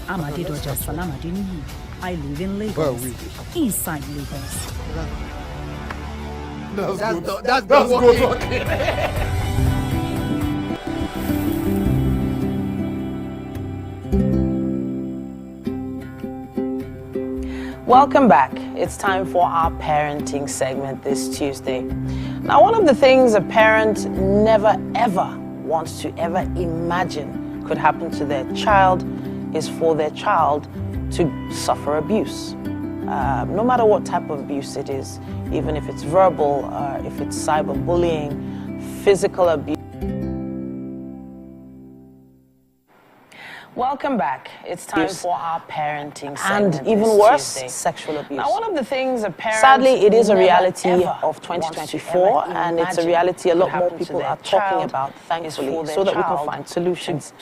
I'm Adedoja Salamadini. I live in Lagos, inside Lagos. That's good. Welcome back. It's time for our parenting segment this Tuesday. Now, one of the things a parent never ever wants to ever imagine could happen to their child is for their child to suffer abuse. No matter what type of abuse it is, even if it's verbal, if it's cyberbullying, physical abuse. Welcome back. It's time for our parenting segment. And even worse, sexual abuse. Now, one of the things a parent sadly, it is a reality of 2024, and it's a reality a lot more people are talking about, thankfully, so that we can find solutions.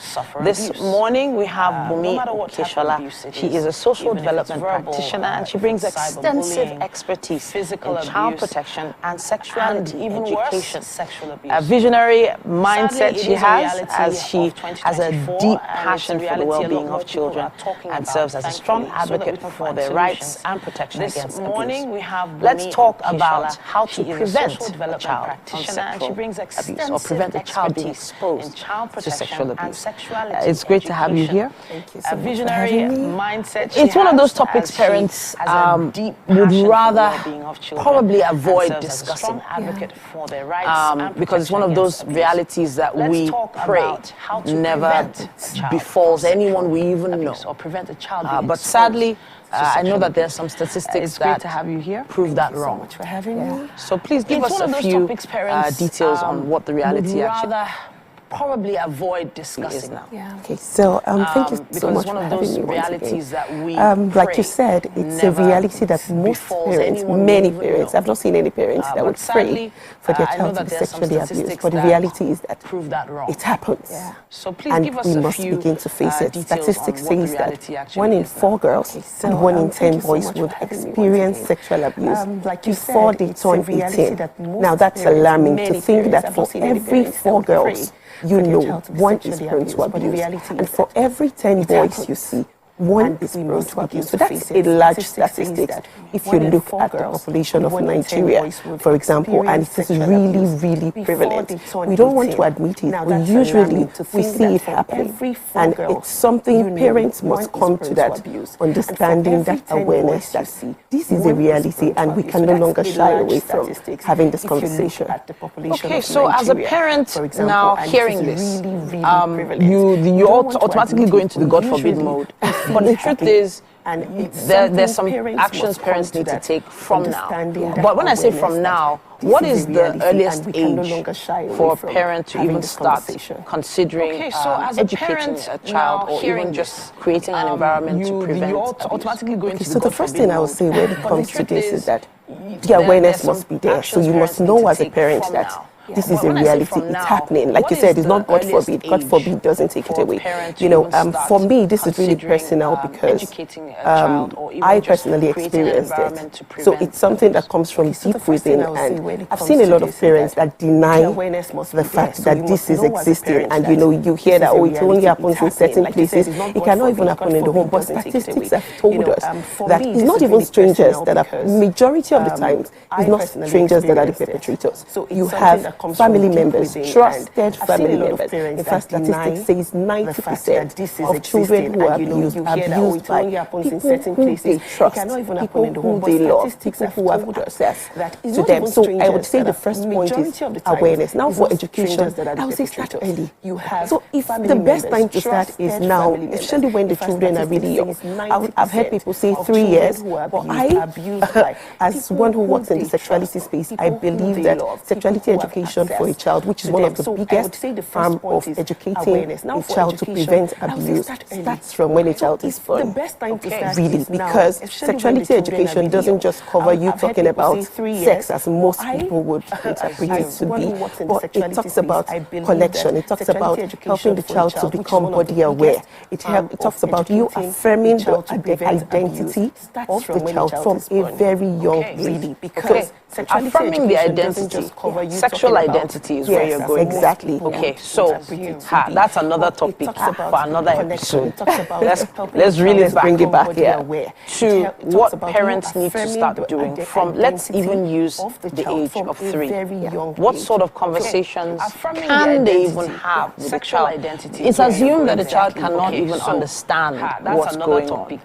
This morning, we have Bumi Okeshola. She is a social development practitioner, and she brings extensive expertise in child protection and sexuality education. A visionary mindset she has, as she has a deep passion for the well-being of children and serves as a strong advocate for their rights and protection against abuse. Let's talk about how to prevent a child from sexual abuse or prevent a child being exposed to sexual abuse. It's great to have you here. Thank you so A much visionary for having me. mindset. It's one of those topics parents would rather probably avoid discussing because it's one of those realities that we pray never befalls anyone we even know. Or prevent a child But sadly, I know that there are some statistics that prove that wrong. So much for having me. So please give us a few details on what the reality actually probably avoid discussing now. Okay, so thank you so much one for of having those me once realities again. that we like you said, it's a reality that most parents, many parents, I've not seen any parents that would pray for their child to be sexually abused, but the reality is that it happens. So please and give us we a must few begin to face it. Statistics on what says the that reality 1 in 4 girls and 1 in 10 boys would experience sexual abuse before they turn 18. Now that's alarming to think that for every 4 girls, you know, 1 is prone to abuse. And for every 10 boys you see, 1 is prone to abuse. So that's a large statistic if you look at the population of Nigeria, for example, and it is really, really prevalent. We don't want to admit it, but usually we see it happening. And it's something parents must come to that understanding, that awareness that this is a reality and we can no longer shy away from having this conversation. Okay, so as a parent now hearing this, you automatically go into the God forbid mode. But the truth is, there's some actions parents need to take from now. But when I say from now, what is the earliest age for a parent to even start considering educating a child or even just creating an environment to prevent abuse? So the first thing I would say when it comes to this is that the awareness must be there. So you must know as a parent that this is a reality, it's happening. Like you said, it's not God forbid. God forbid doesn't take it away. You know, for me, this is really personal because I personally experienced it. So it's something that comes from deep within, and I've seen a lot of parents that deny the fact that this is existing. And you know, you hear that, oh, it only happens in certain places. It cannot even happen in the home. But statistics have told us that it's not even strangers that are, majority of the times, it's not strangers that are the perpetrators. You have family members, trusted family members. In fact, statistics says 90% of children who are abused by people who they trust, people who they love, people who have access to them. So I would say the first point is awareness. Now for education, I would say start early. So if the best time to start is now, especially when the children are really young. I've heard people say 3 years, but I, as one who works in the sexuality space, I believe that sexuality education education for a child, which is one of the biggest arm of educating a child to prevent abuse, starts from when a child is born. Really, because sexuality education doesn't just cover you talking about sex as most people would interpret it to be, but it talks about connection, it talks about helping the child to become body aware, it talks about you affirming the identity of the child from a very young age. Because affirming the identity, sexual identity is where you're going. Exactly. Okay, so that's another topic for another episode. Let's really bring it back here to what parents need to start doing from, let's even use the age of 3. What sort of conversations can they even have with the child? It's assumed that the child cannot even understand what's going on.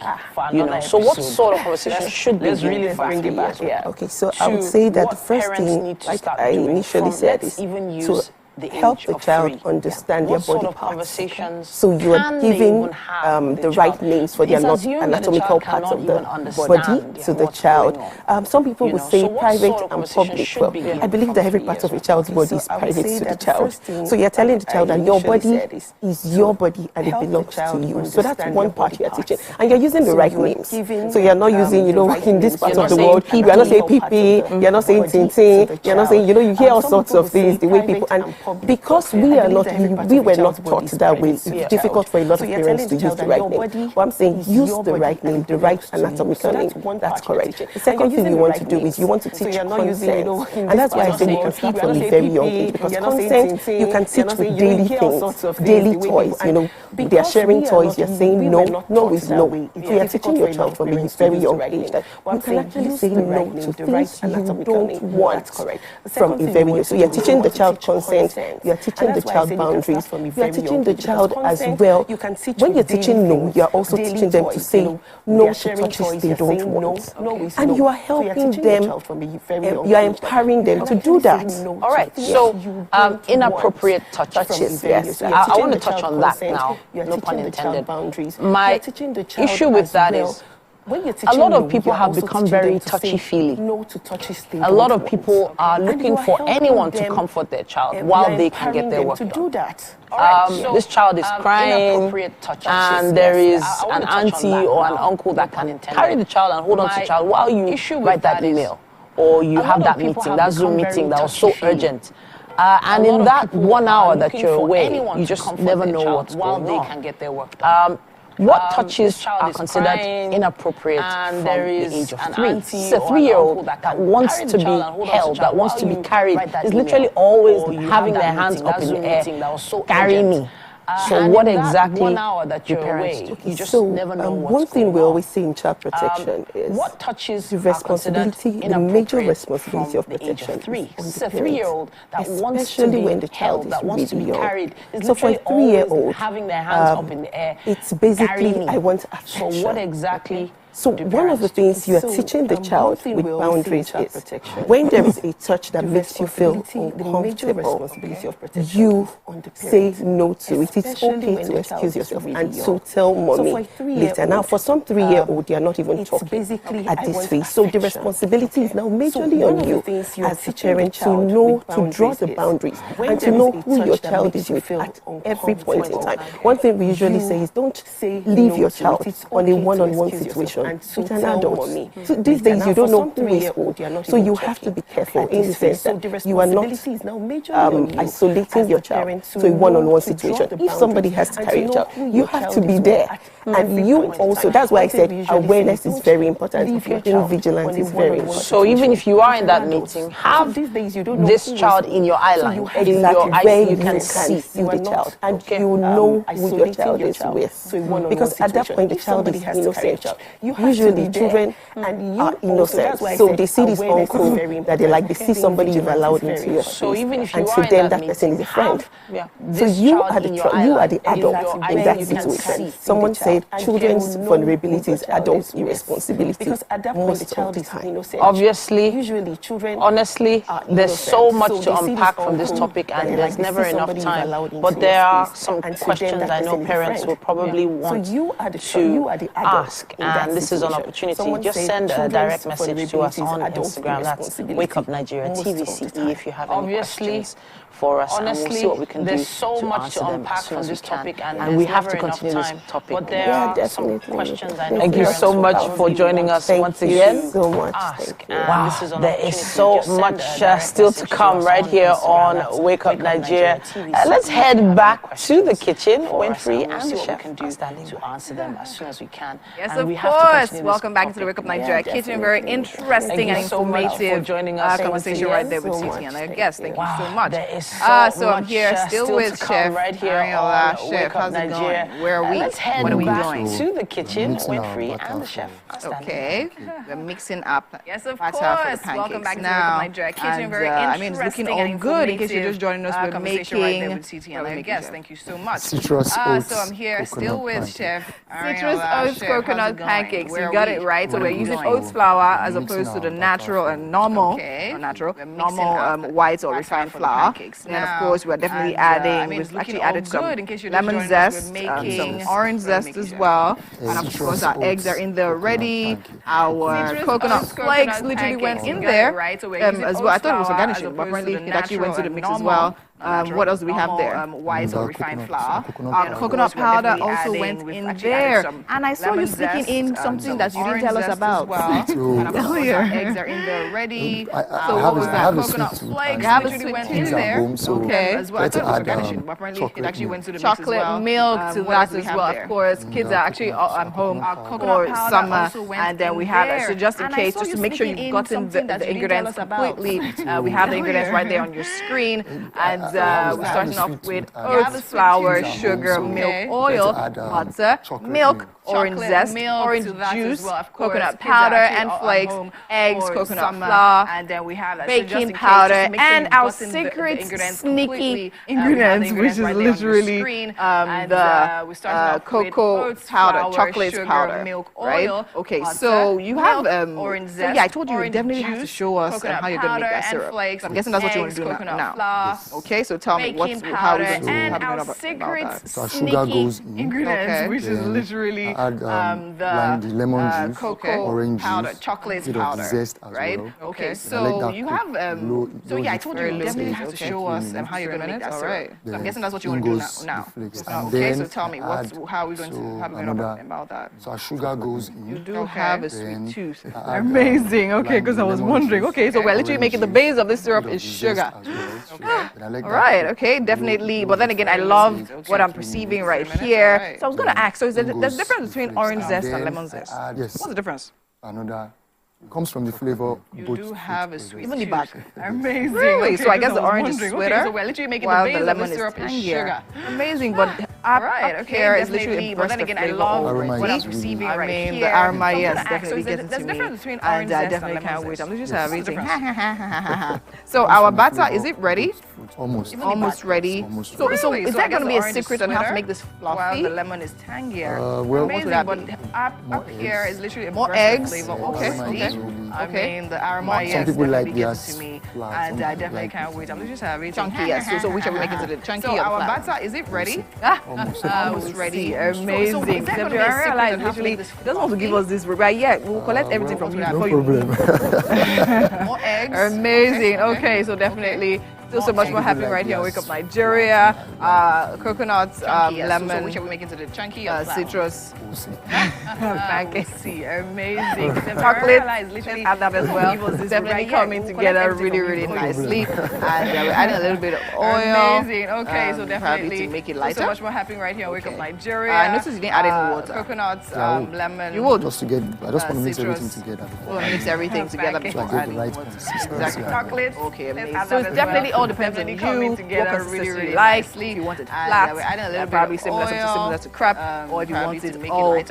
You know, so what sort of conversations should they really bring it back here? Okay, so I would say that the first thing, like I initially said, is to help the child understand their body parts. So you are giving the right names for the anatomical parts of the body to the child. Some people will say private and public. Well, I believe that every part of a child's body is private to the child. So you're telling the child that your body is your body and it belongs to you. So that's one part you're teaching. And you're using the right names. So you're not using, in this part of the world, you're not saying pee-pee, you're not saying tin-tin, you're not saying, you hear all sorts of things, the way people, and because we were not taught that way, it's difficult for a lot of parents to use the right name. But I'm saying use the right name, the right anatomical name. That's correct. The second thing you want to do is you want to teach consent. And that's why I say you can start from a very young age, because consent you can teach with daily things, daily toys. They are sharing toys, you're saying no is no. So you're teaching your child from a very young age that you can actually say no to things you don't want from a very young age. So you're teaching the child consent, you're teaching the child boundaries, you're teaching the child as well. When you're teaching no, you're also teaching them to say no to touches they don't want. And you are helping them, you are empowering them to do that. All right, so inappropriate touches, yes. I want to touch on that now, no pun intended. My issue with that is a lot of people have become very touchy-feely. A lot of people are looking for anyone to comfort their child while they can get their work done. This child is crying, and there is an auntie or an uncle that can carry the child and hold on to the child while you write that email, or you have that meeting, that Zoom meeting that was so urgent. And in that 1 hour that you're away, you just never know what's going on. What touches are considered inappropriate from the age of 3? It's a 3-year-old that wants to be held, that wants to be carried, is literally always having their hands up in the air, carry me. So what exactly do parents do? You just never know one thing we always say in child protection is what touches the responsibility, the major responsibility of protection is a 3-year-old that wants to be when the child is really young. So for a 3-year-old, having their hands up in the air, it's basically I want affection. So what exactly? So one of the things you are teaching the child with boundaries is when there is a touch that makes you feel uncomfortable, you say no to it. It's okay to excuse yourself and to tell mommy later. Now for some 3-year-old, they are not even talking at this phase. So the responsibility is now majorly on you as a parent to know, to draw the boundaries and to know who your child is with at every point in time. One thing we usually say is don't leave your child on a one-on-one situation with an adult. So these days you don't know who is who. So you have to be careful in the sense that you are not isolating your child to a one-on-one situation. If somebody has to carry your child, you have to be there. And you also, that's why I said awareness is very important. Being vigilant is very important. So even if you are in that meeting, have this child in your eye line, in your eyes, you can see the child. And you know who your child is with. Because at that point, the child is innocent. Usually children are innocent, so they see this uncle that they like, they see somebody you've allowed into your space, and to them that person is a friend. So you are the adult in that situation. Someone says said, children's vulnerability is adult irresponsibility. Because at that point, the child is innocent. Obviously, usually children, honestly, there's so much to unpack from this topic, and there's never enough time. But there are some questions I know parents will probably want to ask, and this is an opportunity. Just send a direct message to us on Instagram. That's Wake Up Nigeria TVCE if you have any questions for us. Honestly, and we'll see what we can do. there's so much to unpack from this topic, and we have to continue this topic. But there are some questions I know. Thank you so much for joining us once again. Thank you so much. Wow, there is so much still to come right here on Wake Up Nigeria. Let's head back to the kitchen. Winfrey and the chef can do to answer them as soon as we can. Yes, of course. Welcome back to the Wake Up Nigeria kitchen. Very interesting and informative conversation right there with Titi and our guests. Thank you so much. So I'm here still with Chef right here Ariola. on Chef, how's it going? Where are we? Let's head what are we back doing? to the kitchen. Winfrey and the chef. Okay, we're mixing up. Yes, of course. Welcome back to the now. Nigeria kitchen. And, Very I mean, it's looking all good. In case you're just joining us, we're making. Right there with Titi and our guests. Thank you so much. Citrus oats. So I'm here still with Chef Citrus oats coconut pancakes. You got it right. So we're using oats flour as opposed to the natural and normal, normal white or refined flour. And of course, we're definitely adding. We've actually added some lemon zest, some orange zest as well, and of course our eggs are in there already. Our coconut flakes literally went in there as well. I thought it was a garnishing, but apparently it actually went to the mix as well. What else do we have there? White or refined flour. Our coconut powder also went in there. And I saw you sneaking in something that you didn't tell us about. Earlier. Eggs are in there already. So what was that? Coconut flakes literally went in there. Okay. As well. I thought it was a garnishing, but apparently it actually went to the mix as well. Chocolate milk to that as well. Of course, kids are actually home for summer. And then we have, so just in case, just to make sure you've gotten the ingredients completely, we have the ingredients right there on your screen. And we're starting off with oats, flour, sugar, milk, oil, butter, milk, orange zest, orange juice, coconut powder and flakes, eggs, coconut flour, and then we have baking powder, and our secret sneaky ingredients, which is literally the cocoa powder, chocolate powder, milk, oil. Okay, so you have orange zest. So yeah, I told you definitely have to show us how you're gonna make that syrup. I'm guessing that's what you want to do now. Okay, so tell me how we're going and our secret sneaky ingredients, which is literally the lemon juice, cocoa orange powder, juice, chocolate bit of powder, zest as right? well. Okay, And I so like that you quick, have low so yeah, I told you heat definitely stage, have to show us how you're gonna make that syrup. So I'm guessing that's what you then want to goes do now. the flakes. Okay, And so then tell me how are we going to about that? So our sugar goes in. You do have a sweet tooth. Amazing. Okay, because I was wondering. Okay, so we're literally making the base of this syrup is sugar. All right. Okay, definitely. But then again, I love what I'm perceiving right here. So I was going to ask. So there's a difference between orange zest and lemon zest. Yes. What's the difference? Another. Comes from the flavor. You do have a sweet Even the tooth. back. Amazing. Really? Okay, so I guess the orange is Okay, sweeter. so we're literally making while the base the lemon of the syrup is tangier. sugar. Amazing, but up here is literally a but then burst again, of I flavor love already. what I'm receiving right here. The aroma, So yes, I'm gonna ask, definitely so gets it there's to a me. difference between And orange I zest definitely and can't lemon wait. zest. I'm just What's the everything. difference? So our batter, is it ready? Almost ready. So is that going to be a secret on how to make this fluffy? While the lemon is tangier. Well, Amazing, but up here is literally a more burst of eggs. flavor. Okay. I mean, the aroma, Some yes, people like definitely gets theirs to me. flat, And some I people definitely like can't wait. I'm just having Chunky, yes. So whichever make it to the chunky so or the our flat. batter, is it ready? Almost ready. Amazing. So is that gonna be a secret realize on how to literally make this doesn't want to give us this, but yeah, we'll collect everything from you no before you problem. More eggs. Amazing. Okay, so definitely still so much more happening right here on Wake Up Nigeria. Coconuts, lemon, so whichever we make it to the chunky or the flat. citrus, pancakes. Amazing. chocolate. Let's Add that as well. Definitely coming together really nicely. And we're adding a little bit of oil. Amazing. Okay, so definitely to make it lighter. so much more happening right here on Wake Up Nigeria. I noticed you didn't add any water. Coconuts, lemon. You would. Just to get, I just want to mix citrus. everything together. We'll mix everything together Pancakes. before So I get the adding right water. consistency. Exactly. Chocolate. Okay, amazing. add So that it's as definitely all depends on you. What consistency really like. If you want it flat, probably similar to crepe, or if you want it all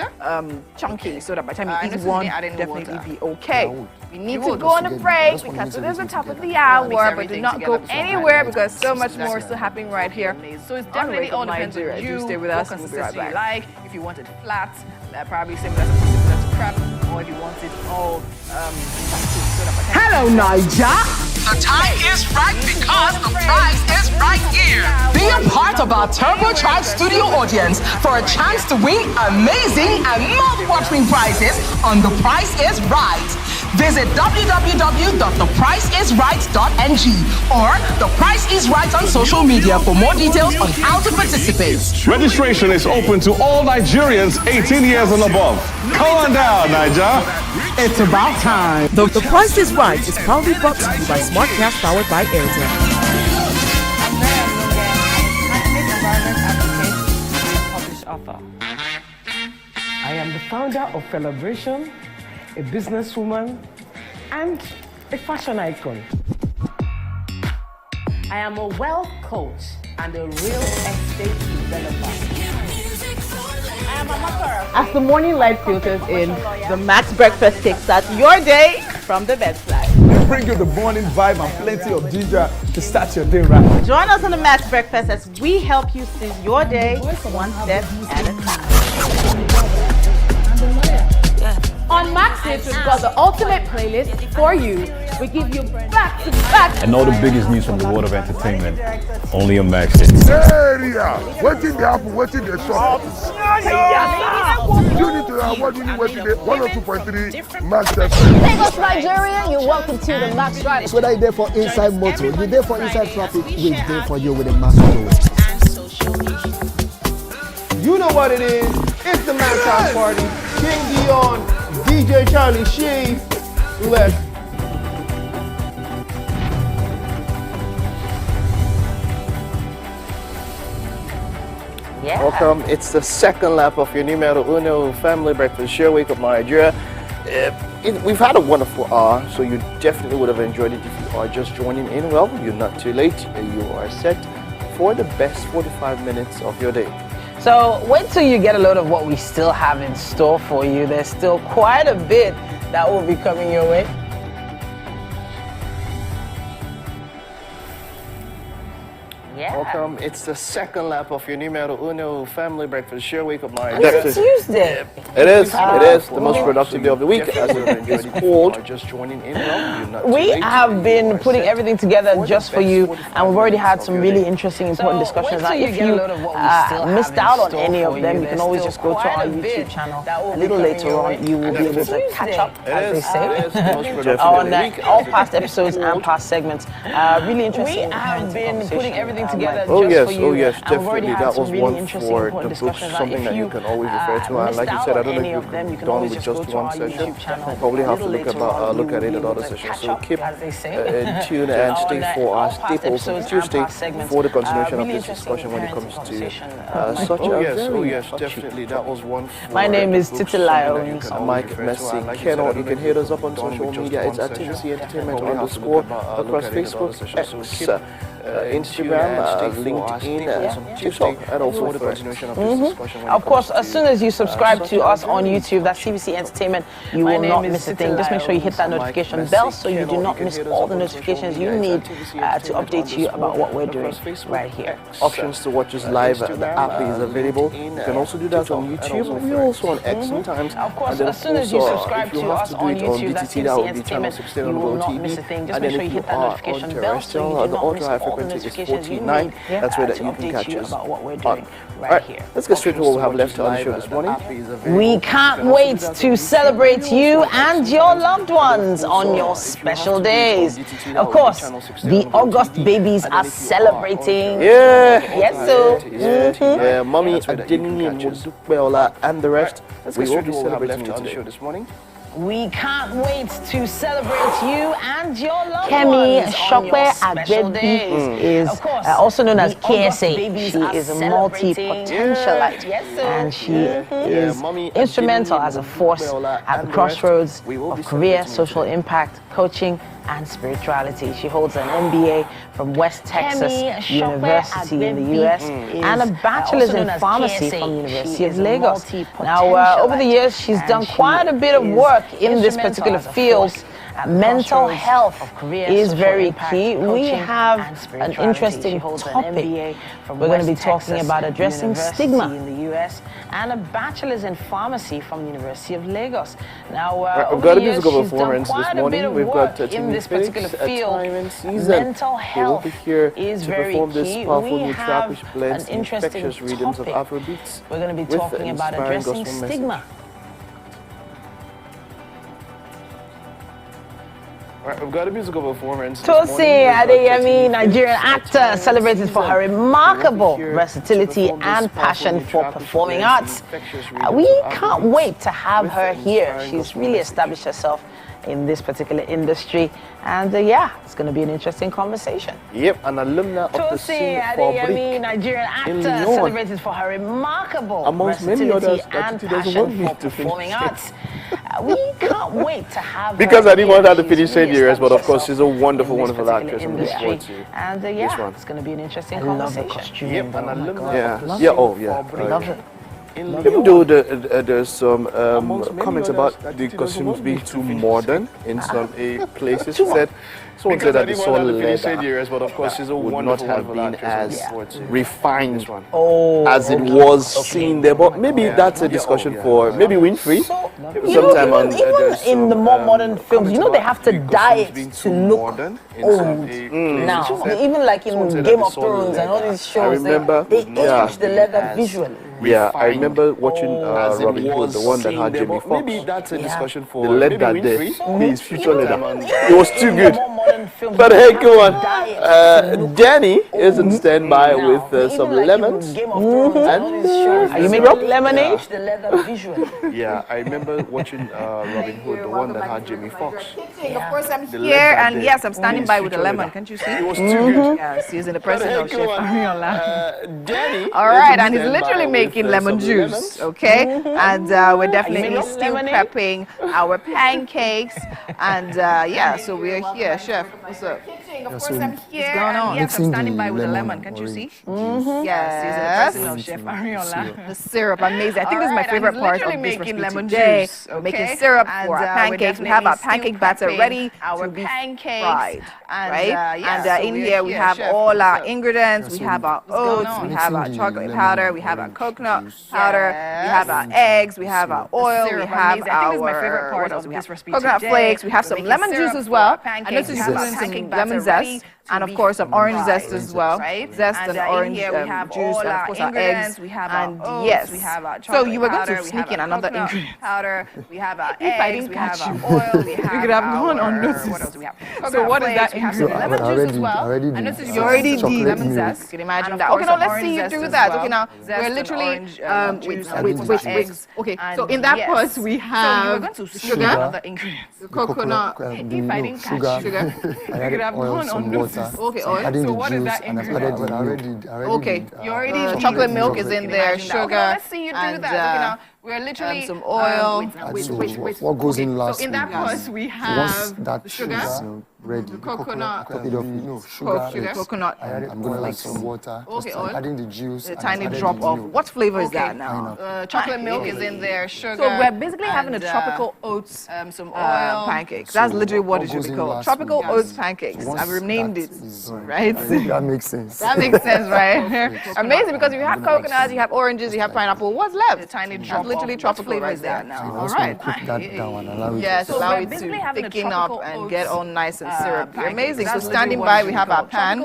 chunky, so that by the time you eat one, definitely be okay. We need to go on a break because it is the top of the hour, but do not go anywhere because so much more is still happening right here. So it's definitely all depends on you. Stay with us. We'll be right back. Like, if you want it flat, probably similar to crepe, or if you want it all Hello, Niger. The time is right because the prize is right here. Be a part of our turbocharged studio audience for a chance to win amazing and mouth-watering prizes on The Price is Right. Visit www.thepriceisright.ng or The Price is Right on social media for more details on how to participate. Registration is open to all Nigerians 18 years and above. Come on down, Niger. It's about time. The Price is Right is proudly brought to you by SmartCast powered by Airtel. I am the founder of Celebration, a businesswoman, and a fashion icon. I am a wealth coach and a real estate developer. I am a mother. As the morning light filters in, the Max Breakfast kickstarts your day from the bedside. We bring you the morning vibe and plenty of ginger to start your day right. Join us on the Max Breakfast as we help you seize your day one step at a time. On Max Hits, we've got the ultimate playlist for you. We give you back-to-back. And all the biggest news from the world of entertainment, only on Max Hits. Area, what did they happen? What did they shop? You need to have what you need, what you need. 102.3 Max FM. Lagos, Nigeria, you're welcome to the Max Drive. Whether you're there for inside motor, you're there for inside traffic, we're there for you with the Max Drive. You know what it is. It's the Max House Party. King Dion, DJ Charlie Shee. Let's Yeah. Welcome. It's the second lap of your numero uno family breakfast show. Wake Up Nigeria. We've had a wonderful hour, so you definitely would have enjoyed it if you are just joining in. Well, you're not too late. You are set for the best 45 minutes of your day. So wait till you get a load of what we still have in store for you. There's still quite a bit that will be coming your way. Yeah. Welcome. It's the second lap of your numero uno family breakfast show. Wake Up Nigeria. It's Tuesday. It is. It is the most productive day of the week. As it's called. Just joining in. We have been putting everything together just for you, and we've already had some really interesting, important discussions. Now, if you missed out on any of them, you can always just go to our YouTube channel. A little later on, you will be able to catch up, as they say, on all past episodes and past segments. Really interesting. We have been putting everything together just for you. Oh yes, definitely. That was one for the book, something that you can always refer to. And like you said, I don't know if you've done with just one session. You probably have to look at it at other sessions. So keep tuned and stay for our staples on Tuesday for the continuation of this discussion when it comes to such a very definitely. That was one. My name is Titilayo. Mike Messi Keno. You can hit us up on social media. It's at tvcentertainment _ across Facebook, X, Instagram, LinkedIn, TikTok, and also the continuation of this discussion. Of course, as soon as you subscribe to us on YouTube, that's TVC Entertainment, you will not miss a thing. Just make sure you hit that notification bell so you do not miss all the notifications you need to update you about what we're doing right here. Options to watch us live. The app is available. You can also do that on YouTube. We're also on X sometimes. Of course, as soon as you subscribe to us on YouTube, that's TVC Entertainment, you will not miss a thing. Just make sure you hit that notification bell so you do not miss all the notifications you need that's where that you can catch us about what we're doing right here. Let's get straight to what we have left on the show this morning. We can't wait to celebrate you and your loved ones on your special days. Of course, the August babies are celebrating. Yeah. Yes, so. Yeah, Mommy Adini, Mudupeola, and the rest. We will be celebrating on the show this morning. We can't wait to celebrate you and your loved Kemi ones Shokwe on your special days. is also known as KSA. She is a multi-potentialite, and she is instrumental as a force at the crossroads of career, social impact, coaching, and spirituality. She holds an MBA from West Texas University in the US and a bachelor's in pharmacy from the University of Lagos. Now, over the years, she's done quite a bit of work in this particular field. Mental health is very key. We have an interesting topic. We're going to be talking about addressing stigma in the US and a bachelor's in pharmacy from the University of Lagos. Now, we've got a musical performance this morning. We've got in this particular field. Mental health is very key. We have an interesting topic. We're going to be talking about addressing stigma. Right, we've got a musical performance. Tosin Adeyemi, Nigerian actor, celebrated for her remarkable versatility and passion for performing arts. We can't wait to have her here. She's really established herself in this particular industry, and yeah, it's going to be an interesting conversation. Yep, an alumna of the scene Fabric, Nigerian actor, celebrated for her remarkable versatility and passion for performing arts. We can't wait to have because her I didn't want her to here. finish St. Years, but of course she's a wonderful, wonderful actress. Industry. And yeah, it's going to be an interesting conversation. Yep, an alumna. Yeah, oh yeah. Love it. Even though there's some comments about the costumes being too modern in some places, someone said that the soul leather but of course she's a would not have been as refined as it was seen there. But maybe that's a discussion for maybe Winfrey. Sometime on even in the more modern films, you know, they have to dye it to look old now. Even like in Game of Thrones and all these shows, they age the leather visually. Yeah, I remember watching Robin Hood, the one that had Jamie Foxx. Maybe that's a discussion for the leather there, his future leather. It was too good. But hey, go on. Danny is in standby with some lemons. Are you making lemonade? Yeah, I remember watching Robin Hood, the one that had Jamie Foxx. Of course, I'm here, and yes, I'm standing by with a lemon. Can't you see? It was too good. Yes, he's in the presence of Chef Ariola. Danny. All right, and he's literally making lemon juice, okay? And we're definitely still prepping our pancakes. And yeah, so we're here. Chef, what's up? Of course, I'm here. What's going on? Yes, I'm standing by with a lemon. Can't you see? Yes, he's in the presence of Chef Ariola. The syrup, amazing. I think this is my favorite part of this recipe today. We're making syrup for our pancakes. We have our pancake batter ready to be fried, right? And in here we have all our ingredients. We have our oats, we have our chocolate powder, we have our coconut powder, we have our eggs, we have our oil, we have our coconut flakes, we have some lemon juice as well. I noticed you put in some lemon zest. And of course, some orange zest as well. Zest and orange juice, and of course our eggs. And yes, so you were going to sneak in another ingredient. Powder. We have our eggs. We have our oil. We could have gone unnoticed. What else do we have? So what is that ingredient? Lemon juice as well. I noticed you already did lemon zest. You can imagine that. Okay, now let's see you do that. Okay, now we're literally with eggs. Okay, so in that pot we have sugar, coconut, sugar. I added oil, some water. Okay, oil. So what is that ingredient? Okay, you already chocolate milk is in there, sugar. Let's see you do that. We're literally some oil. What goes in last? So in that pot we have that sugar, ready. coconut, sugar, coconut. I'm going to add some water. Okay, oil. Adding the juice. A tiny drop of what flavor is that now? Chocolate milk is in there, sugar. So we're basically having a tropical oats, some oil pancakes. That's literally what it should be called. Tropical oats pancakes. I've renamed it, right? That makes sense. That makes sense, right? Amazing, because if you have coconuts, you have oranges, you have pineapple. What's left? A tiny drop. Literally tropical right there now. All right. Cook that down and allow it. Yes, allow it to thicken up and get all nice and syrupy. Amazing. So standing by, we have our pan.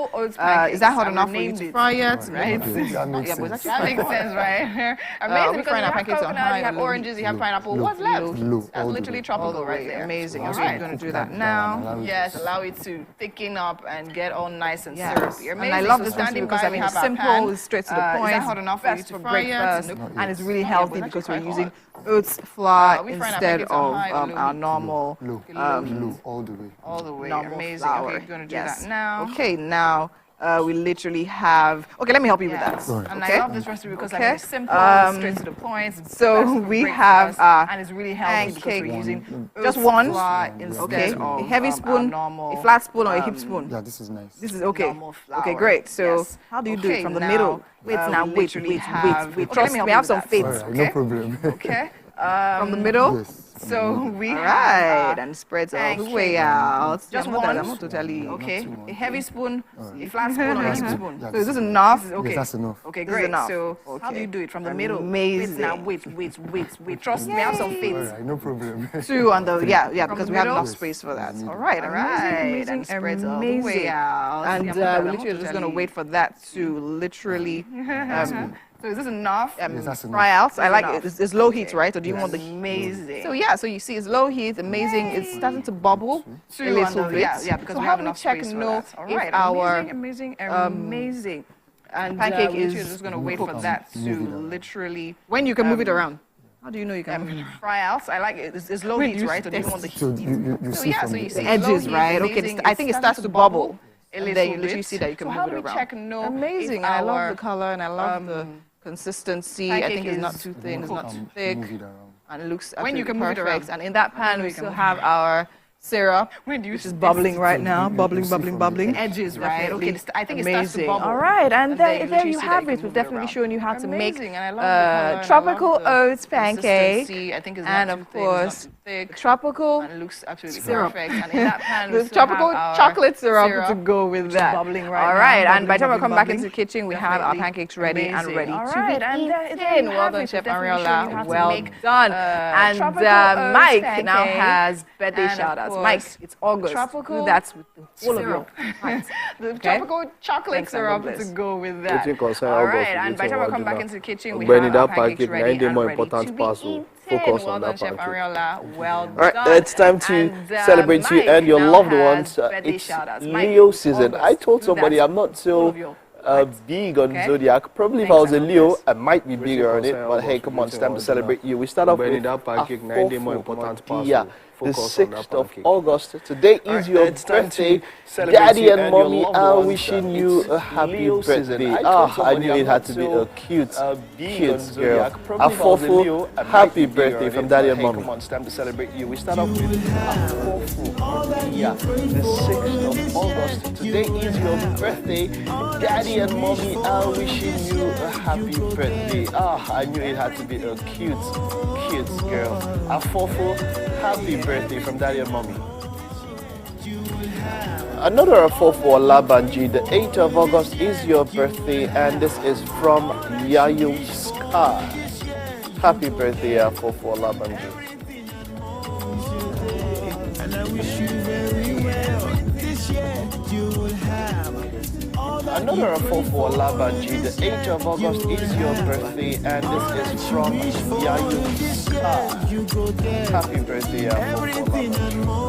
Is that hot enough for you to fry yet? Right. That makes sense. That makes sense, right? Amazing, because you have coconuts, you have oranges, you have pineapple. What's left? That's literally tropical right there. Amazing. All right, I'm going to do that now. Yes, allow it to thicken up and get all nice and syrupy. Amazing. And I love this standing because I mean it's simple, it's straight to the point. Is that hot enough for you to fry yet? And it's really healthy because we're using oats flour instead of our normal all the way. Amazing. Okay, going to do that now. Okay, now we literally have. Okay, let me help you with that. And okay? I love this recipe because like, it's simple, straight to the point. So we have and it's really healthy because pancake. we're using Just one. Instead A of heavy spoon, a flat spoon, or a hip spoon. Yeah, this is nice. This is okay. normal flour. Okay, great. So Yes. how do you do Okay, it from the now, middle? wait, now, We wait. literally Okay, Trust let me, help we you have with some that. faith. Alright, Okay. no problem. Okay. From the middle. Yes. So we Alright, have and spreads all the pancake. way out. Just I'm one. not totally. Okay. A heavy spoon, A flat spoon or a That's hip good. spoon. Yeah, So is this enough? Okay. Yes, that's enough. Okay, This is great. enough. So how do Okay. you do it from the middle? Amazing. Wait, now wait. Trust me, I have some faith. Alright, no problem. Two on the yeah, From because the we have middle? enough space for that. All right, Amazing, and spreads all the way out. And Yeah, we I'm literally are just gonna wait for that to literally. So is this enough? Yes, that's enough. Fry out. I like enough. it. It's low heat, right? Or do you want the Amazing. So yeah, so you see, it's low heat, amazing. It's starting to bubble a on little the- bit. yeah, because so we how have do we enough check space and for know that. All if right, our amazing. and pancake we're is literally just gonna wait wait for for that that to to literally when you can move it around. How do you know you can move it around? fry out. I like it. It's low When heat, you right? Or do you test want the So heat? you So see yeah, from so you the see low edges, heat, right? Okay, amazing. I think it starts to bubble. a And little then you literally bit. see that you can So move how it do we around. check and know Amazing. if I love our, the color and I love the consistency. I think it's not too thin, it's not too thick, move it around. and it looks When you absolutely can move it perfect. around. And in that pan, we still have our syrup, which is bubbling right now, bubbling. edges, right? Okay, I think it starts to Amazing. bubble. All right, and there you you literally see that have you it. can We've move it definitely around. shown you how to make Amazing, and I love the color, and I tropical love the oats pancake, consistency. I think it's and not of too thin, it's not course too thick, tropical and it looks absolutely syrup. perfect. And in that pan, we the still tropical have our chocolate syrup to go with which is that. bubbling right All now, right, and by the time I bubbling, come back bubbling. into the kitchen, we have our Definitely pancakes ready and amazing. ready All to right, be and there eaten. you Well have done, it. Chef We've definitely shown you how Ariola. to Well make, done. And tropical oats Mike now pancake, has birthday and of shout-outs. course, Mike, it's August. tropical Do that with all of your syrup. heart. The Okay? tropical chocolate Thanks and syrup God bless. to go with that. Wetin concern All August right, is and by the wetin time I we come do back now. into the kitchen, we Burning have our that pancakes pancake, ready na and more ready to important be pass, so eaten. focus Well on done, that Chef pancake. Ariola. Well All right, done. it's time to And, celebrate you Mike and your now loved has ones. birthday It's shout-outs. Mike, Leo season. I August. told Do somebody that. I'm not All so of your big on Okay. Zodiac. Probably if I Thanks, was a and God Leo, bless. I might be bigger on it. concern But hey, August, come on, it's wetin time we to do celebrate now. you. We start off Burning with that pancake, a na dey more fufu, important pass, yeah, so the focus on that 6th of pancake. August. Today All is right, your it's time to birthday. celebrate Daddy you and and your mommy loved are ones. wishing you It's a happy Leo season. birthday. I told I somebody knew I'm it had not to be so, a cute big on girl. Zodiac. A Probably if I was a fufu, Leo, I might happy be bigger birthday on from it, Daddy but and hey, mommy. come on, it's time to celebrate you. We start off with a fufu. Yeah, the 6th of August. Today is your birthday. Daddy and mommy are wishing you a happy birthday. I knew it had to be a cute girl. A fufu, happy birthday from Daddy and mommy. Another Afofo Olabanji, the 8th of August is your birthday, and this is from Yayo Sky. Happy birthday, Afofo Olabanji. And I wish you very well. This year you will have all that Another Afofo Olabanji, the 8th of August is your birthday, and this is from Yayo Sky. Happy birthday, Afofo Olabanji.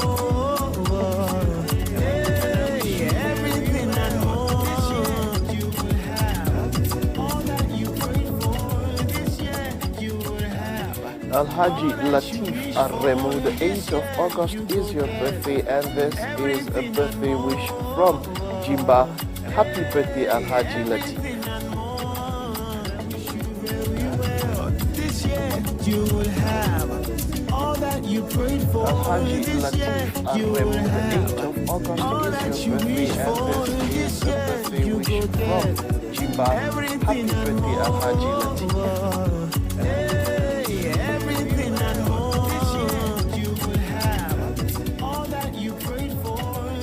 Alhaji Latif Aremu, the 8th of August is your birthday, and this is a birthday wish from Jimba. Happy birthday, Alhaji Latif. this year you will have all that you prayed for. Alhaji Latif Aremu, the 8th of August is your birthday, and this is a birthday wish from Jimba. Happy birthday, Alhaji Latif. Everything I know this year you will have all that you prayed for.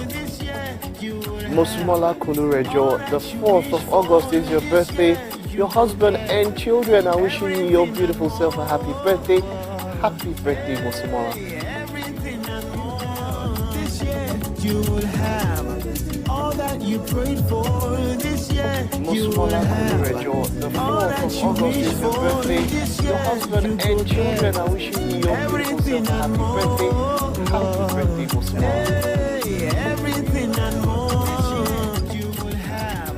This year you will have. Mosumola Kulurejo, the 4th of August is your birthday. Your husband and children are wishing you your beautiful self a happy birthday. Happy birthday, Mosumola. Everything I know this year you will have all that you prayed for. This year you will Mosumola Kulurejo, the 4th of August is your birthday. Your husband and children are wishing you your beautiful self a happy birthday. Happy birthday, Mosumola. everything I know you will have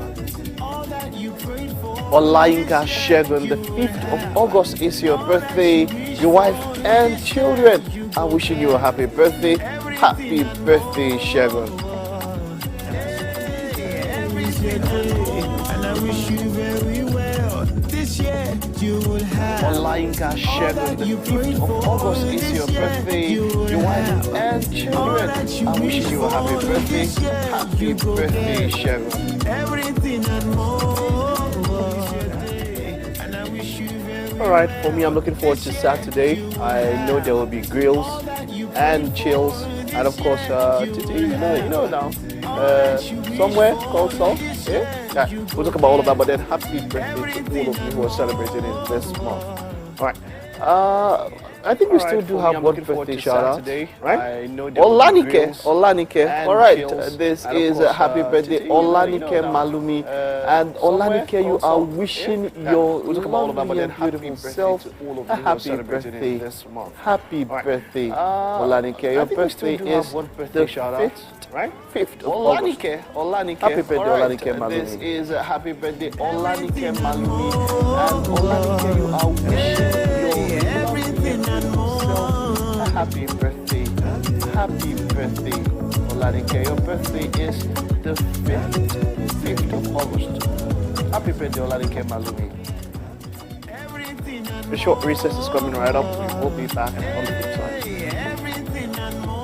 all that you prayed for. Olayinka Shegun, the 5th of August is your birthday. Your wife and children are wishing you a happy birthday. Happy birthday, Shegun. This your day, and I wish you very well. This year you will have Olainka Shegun, the 5th of August is your birthday. Your wife and children are wishing you a happy birthday. Happy birthday, Shegun. everything and more. This your day, and I wish you very All right, for me, I'm looking forward to Saturday. I know there will be grills and chills, and of course, today, you know now, somewhere called Seoul. Yeah, we'll talk about all of that. But then, happy birthday to all of you who are celebrating it this month. All right. I think we still do have one birthday shout out today, right? Olanike. All right, this is a happy birthday, Olanike Malumi, and Olanike, you are wishing your lovely and beautiful self a happy birthday. Happy birthday, Olanike. Your birthday is the 5th, right? 5th of August. Olanike. Happy birthday, Olanike Malumi. This is a happy birthday, Olanike Malumi, and Olanike, you are wishing your everything and more. happy birthday. Happy birthday, Olanike. Your birthday is the 5th of August. Happy birthday, Olanike Malumi. The short recess is coming right up. We will be back on the flip side. Everything and more.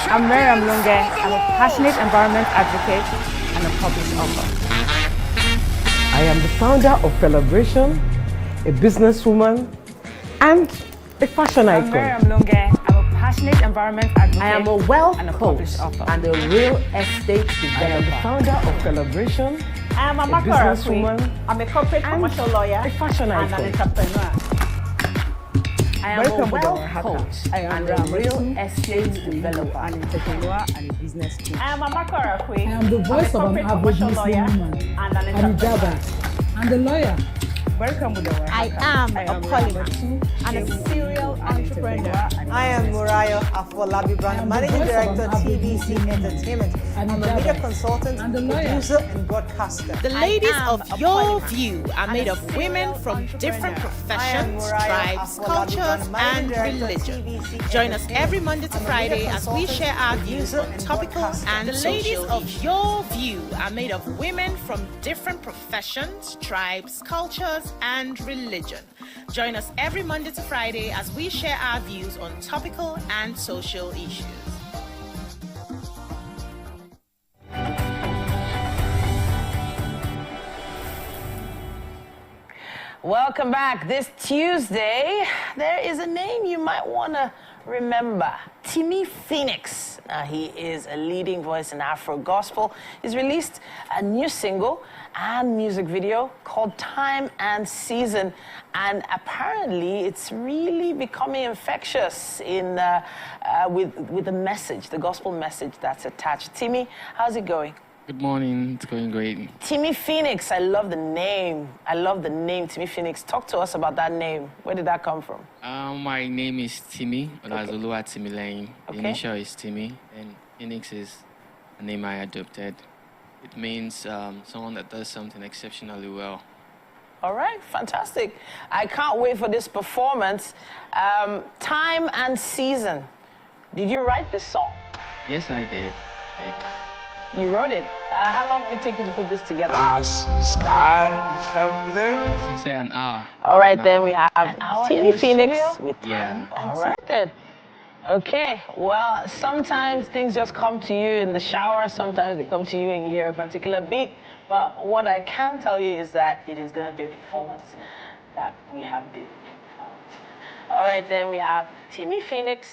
I'm Miriam Lunge. I'm a passionate environment advocate and a published author. I am the founder of Celebration, a businesswoman, and a fashion icon. I'm Miriam Lunge. I'm a passionate environment advocate. I am a wealth and a coach published author. and a real estate developer. I am the founder of Celebration, I am a businesswoman. I'm a corporate commercial lawyer a fashion and icon. an entrepreneur. I am Welcome a to wealth our coach I am and a a real estate developer, an entrepreneur and a business team. I am a Makorakwe. I am the voice of an average Muslim woman. And an I'm entrepreneur. Jabba. I'm the lawyer. Welcome to the I am a polymath and a serial entrepreneur. I am Murayo Afolabi Brand, Managing Director, TVC Entertainment. I'm a media consultant, producer, and broadcaster. The ladies of Your View are made of women from different professions, tribes, cultures, and religion. Join us every Monday to Friday as we share our views on topical and social issues. The ladies of Your View are made of women from different professions, tribes, cultures, and religion. Join us every Monday to Friday as we share our views on topical and social issues. Welcome back. This Tuesday, there is a name you might want to remember. Timmy Phoenix. Now, he is a leading voice in Afro gospel. He's released a new single and music video called Time and Season. And apparently, it's really becoming infectious in with the message, the gospel message that's attached. Timmy, how's it going? Good morning. It's going great. Timmy Phoenix, I love the name. I love the name Timmy Phoenix. Talk to us about that name. Where did that come from? My name is Timmy, Olazolua Timmy Lane. The Okay. initial is Timmy, and Phoenix is a name I adopted. It means someone that does something exceptionally well. All right, fantastic. I can't wait for this performance. Time and Season. Did you write this song? Yes, I did. You wrote it. How long did it take you to put this together? Say an hour. All right, then we have TV Phoenix with Yeah. All right, then. Okay, well, sometimes things just come to you in the shower, sometimes they come to you and you hear a particular beat, but what I can tell you is that it is going to be a performance that we have been. All right, then we have TV Phoenix.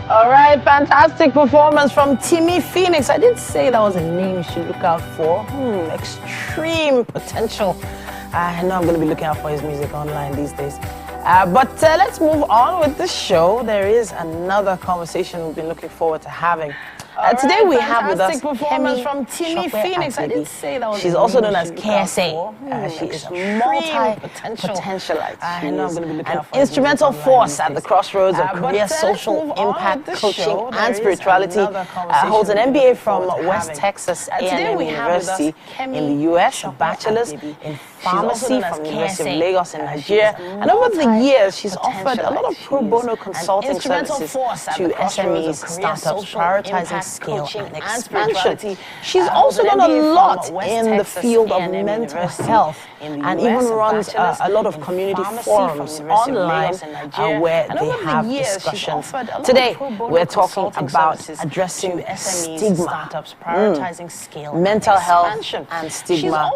All right, fantastic performance from Timmy Phoenix. I did say that was a name you should look out for. Extreme potential. I know I'm going to be looking out for his music online these days. But let's move on with the show. There is another conversation we've been looking forward to having. Today we have with us performance from Timmy Phoenix. I did say that was She's also known as KSA. She is a multi-potentialite. I know I'm going to be looking an out for instrumental force at the crossroads of career, social impact, coaching, and spirituality. Holds an MBA from West Texas A&M University in the U.S., a bachelor's in pharmacy from the University of Lagos in Nigeria. And over the years, she's offered a lot of pro bono consulting services to SMEs, startups, prioritizing scale and expansion. She's also done a lot in the field of mental health and even runs a lot of community forums online where they have discussions. Today, we're talking about addressing stigma, mental health and stigma.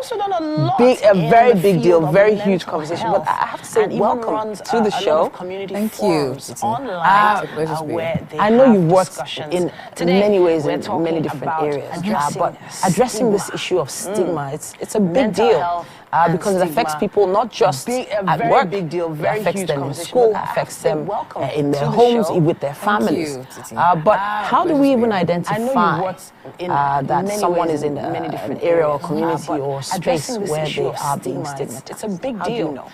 A very big deal, very huge conversation. But I have to say, welcome to the show. Thank you. I know you've worked in many ways in many different areas, but addressing this issue of stigma, it's a big deal. because it affects people not just at work, it affects them in school, affects them in their homes, with their families. But how do we even identify that someone is in an area or community or space where they are being stigmatized? It's a big deal.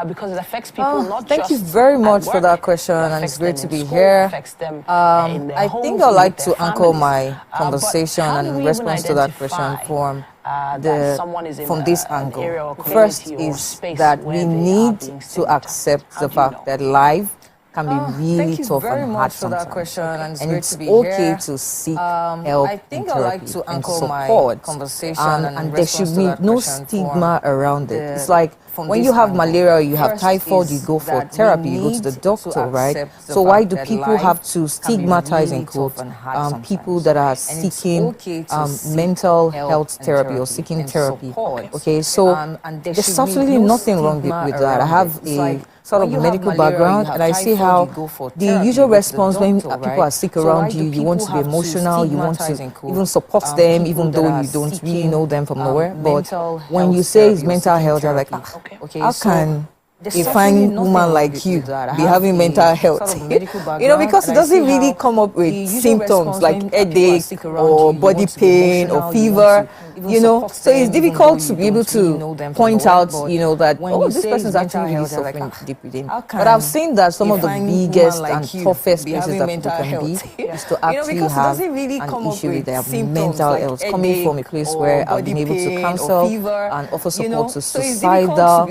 Because it affects people not thank just you very much at for work, that question, and it's great to be school, here. In their I homes, think I'd like with their to anchor families. my conversation and response to that question from this angle. First is that we need to accept the fact that life can be really tough and hard sometimes. And it's okay to seek help and therapy and support. And there should be no stigma around it. It's like when you have malaria, you have typhoid, you go for therapy, you go to the doctor, right? So why do people have to stigmatize and quote people that are seeking mental health therapy or seeking therapy? Okay, so there's absolutely nothing wrong with that. I have a sort of medical background, and I see how the usual response when people are sick around you, you want to be emotional, you want to even support them, even though you don't really know them from nowhere. But when you say it's mental health, you're like, how can a fine woman like you be having mental health? You know, because it doesn't really come up with symptoms like headache or body pain or fever, you know. So it's difficult to be able to point out, you know, that, oh, this person is actually really suffering deep within. But I've seen that some of the biggest and toughest places that people can be is to actually have an issue with their mental health, coming from a place where I've been able to counsel and offer support to suicidal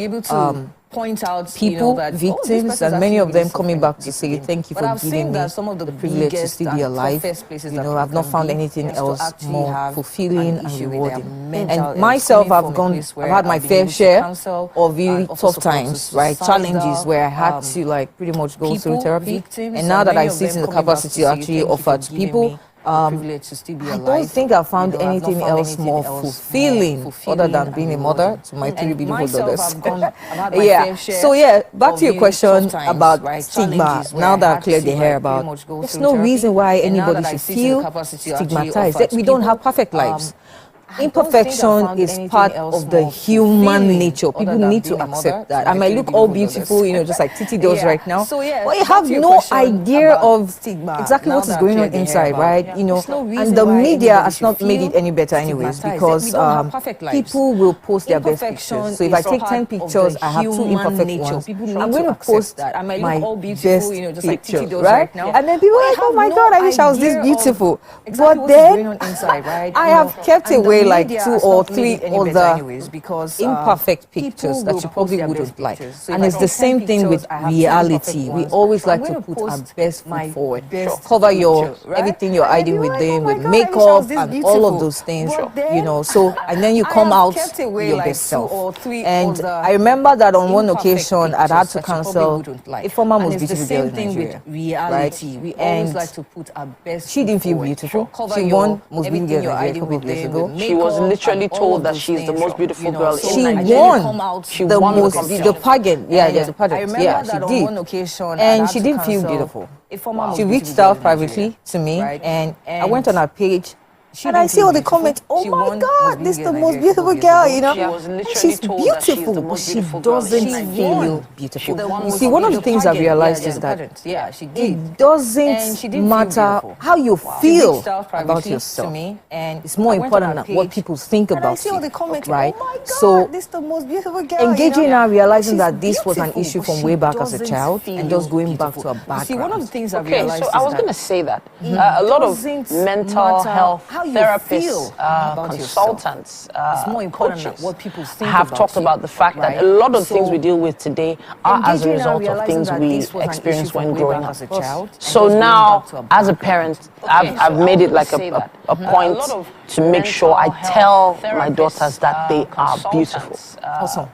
point out people, victims, and many of them coming back to say thank you for giving me the privilege to still be alive. You know, I've not found anything else more fulfilling and rewarding. And myself, I've had my fair share of really tough times, right? Challenges where I had to like pretty much go through therapy. And now that I sit in the capacity to actually offer to people, I don't think I found anything else more fulfilling other than being a mother to my three beautiful daughters. Yeah. So yeah, back to your question about stigma. Now that I cleared the hair about, there's no reason why anybody should feel stigmatized. We don't have perfect lives. Imperfection is part of the human nature. People need to accept that. I might look all beautiful, you know, just like Titi does right now, but you have no idea of exactly what is going on inside, right? You know, and the media has not made it any better anyways, because people will post their best pictures. So if I take 10 pictures, I have 2 imperfect ones, I'm going to post my best picture, right? And then people are like, oh my God, I wish I was this beautiful. But then I have kept away like 2 or 3 other imperfect pictures that you probably wouldn't like. And it's the same thing with reality. We always like to put our best foot forward. Cover your everything you're hiding within with makeup and all of those things, you know. So and then you come out your best self. And I remember that on one occasion I had to counsel a former most beautiful girl in Nigeria, right? And she didn't feel beautiful. She won most beautiful girl in Nigeria a couple of years ago. She was literally told that she's the most beautiful girl in Nigeria. She won the pageant. The pageant. Yeah, she did. And she didn't feel beautiful. She reached out privately to me, and I went on her page. And I see all the comments, oh my God, this is the most beautiful girl, you know. She's beautiful, but she doesn't feel beautiful. You see, one of the things I've realized is that it doesn't matter how you feel about yourself. It's more important than what people think about you, right? So engaging her, realizing that this was an issue from way back as a child, and just going back to her background. Okay, so I was going to say that a lot of mental health therapists, consultants, coaches have talked about the fact that a lot of things we deal with today are as a result of things we experienced when growing up. So now, as a parent, I've made it like a point to make sure I tell my daughters that they are beautiful. Awesome.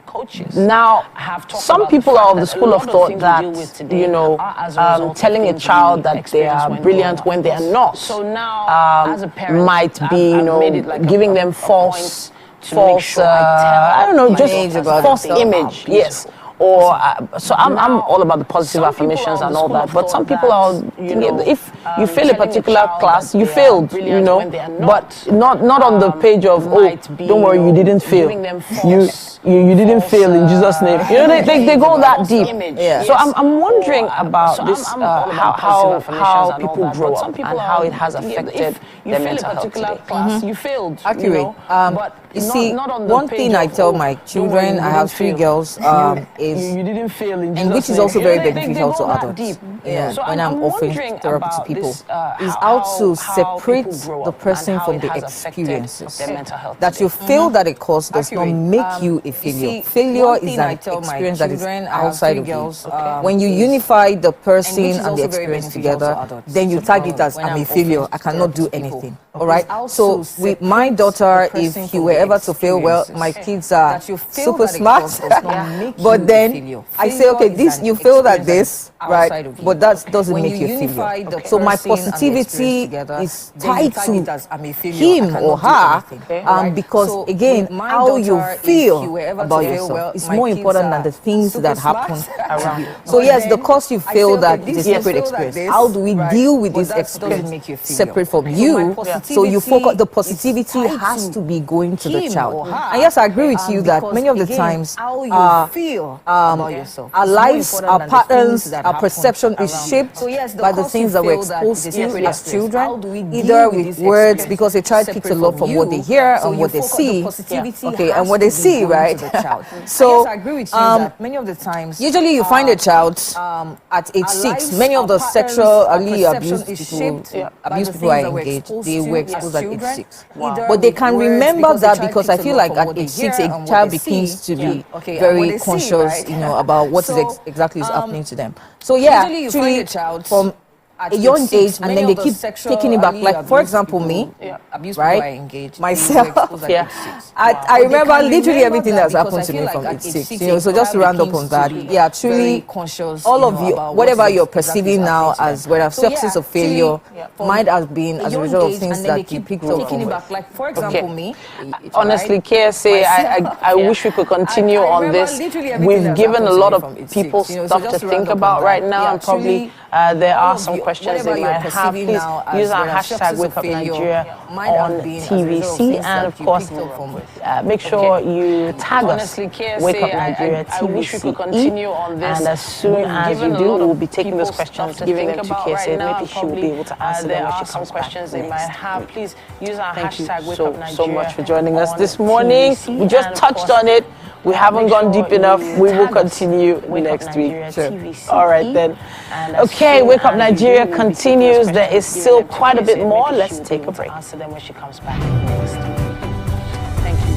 Now, some people are of the school of thought that, you know, telling a child that they are brilliant when they are not might be, you know, giving them false, I don't know, just false image. Yes. Or so I'm all about the positive affirmations and all that, but some people are thinking if you fail a particular class, you failed, you know, but not on the page of, oh, don't worry, you didn't fail. You didn't fail in Jesus' name. You know, they go that deep. Yeah. So I'm wondering about this, how people grow up and how it has affected their mental health today. You failed. Accurate. You see, one thing I tell my children, I have 3 girls, is, you didn't fail in and which is also very beneficial to adults. Yeah, when I'm offering therapy to people, is how to separate the person from the experiences. That you failed at a course does not make you a failure. Failure is an experience that is outside of you. When you unify the person and the experience together, then you tag it as, I'm a failure, I cannot do anything. All right. So with my daughter, if you were ever to fail, well, my kids are super smart, but then I say, okay, this you failed at this, right? But that doesn't make you a failure. So my positivity is tied to him or her, because again, how you feel about yourself is more important than the things that happen around you. So yes, the course you failed at is a separate experience. How do we deal with this experience separate from you? So you focus, the positivity has to be going to the child. And yes, I agree with you that many of the times our lives, our patterns, our perception is shaped by the things that we're exposed to as children, either with words, because a child picks a lot from what they hear and what they see. Okay, and what they see, right? So many of the times, usually you find a child at age 6. Many of the sexually abused people are engaged. They were exposed at age 6. But they can remember that because I feel like at age 6 a child begins to be very conscious, you know, about what is exactly is happening to them. So yeah, actually from a young age, and then they keep taking it back. Like, for example, me, right? Myself, I remember literally everything that's happened to me from age 6. You know, so just to round up on that, yeah, truly, all of you, whatever you're perceiving now as whether success or failure, might have been as a result of things that you picked up from. Like, for example, me. Honestly, KSA, I wish we could continue on this. We've given a lot of people stuff to think about right now, and probably there are some questions they might have. Please use our hashtag WakeUpNigeria on TVC, and of course, make sure you tag us, WakeUpNigeria TVC. And as soon as you do, we'll be taking those questions, giving them to KSA. Maybe she will be able to answer them when she comes back next week. Thank you so much for joining us this morning. We just touched on it. We haven't gone deep enough. We will continue next week. Sure. All right then. Okay, Wake Up Nigeria continues. There is still quite a bit more. Let's take a break. Answer them when she comes back next week. Thank you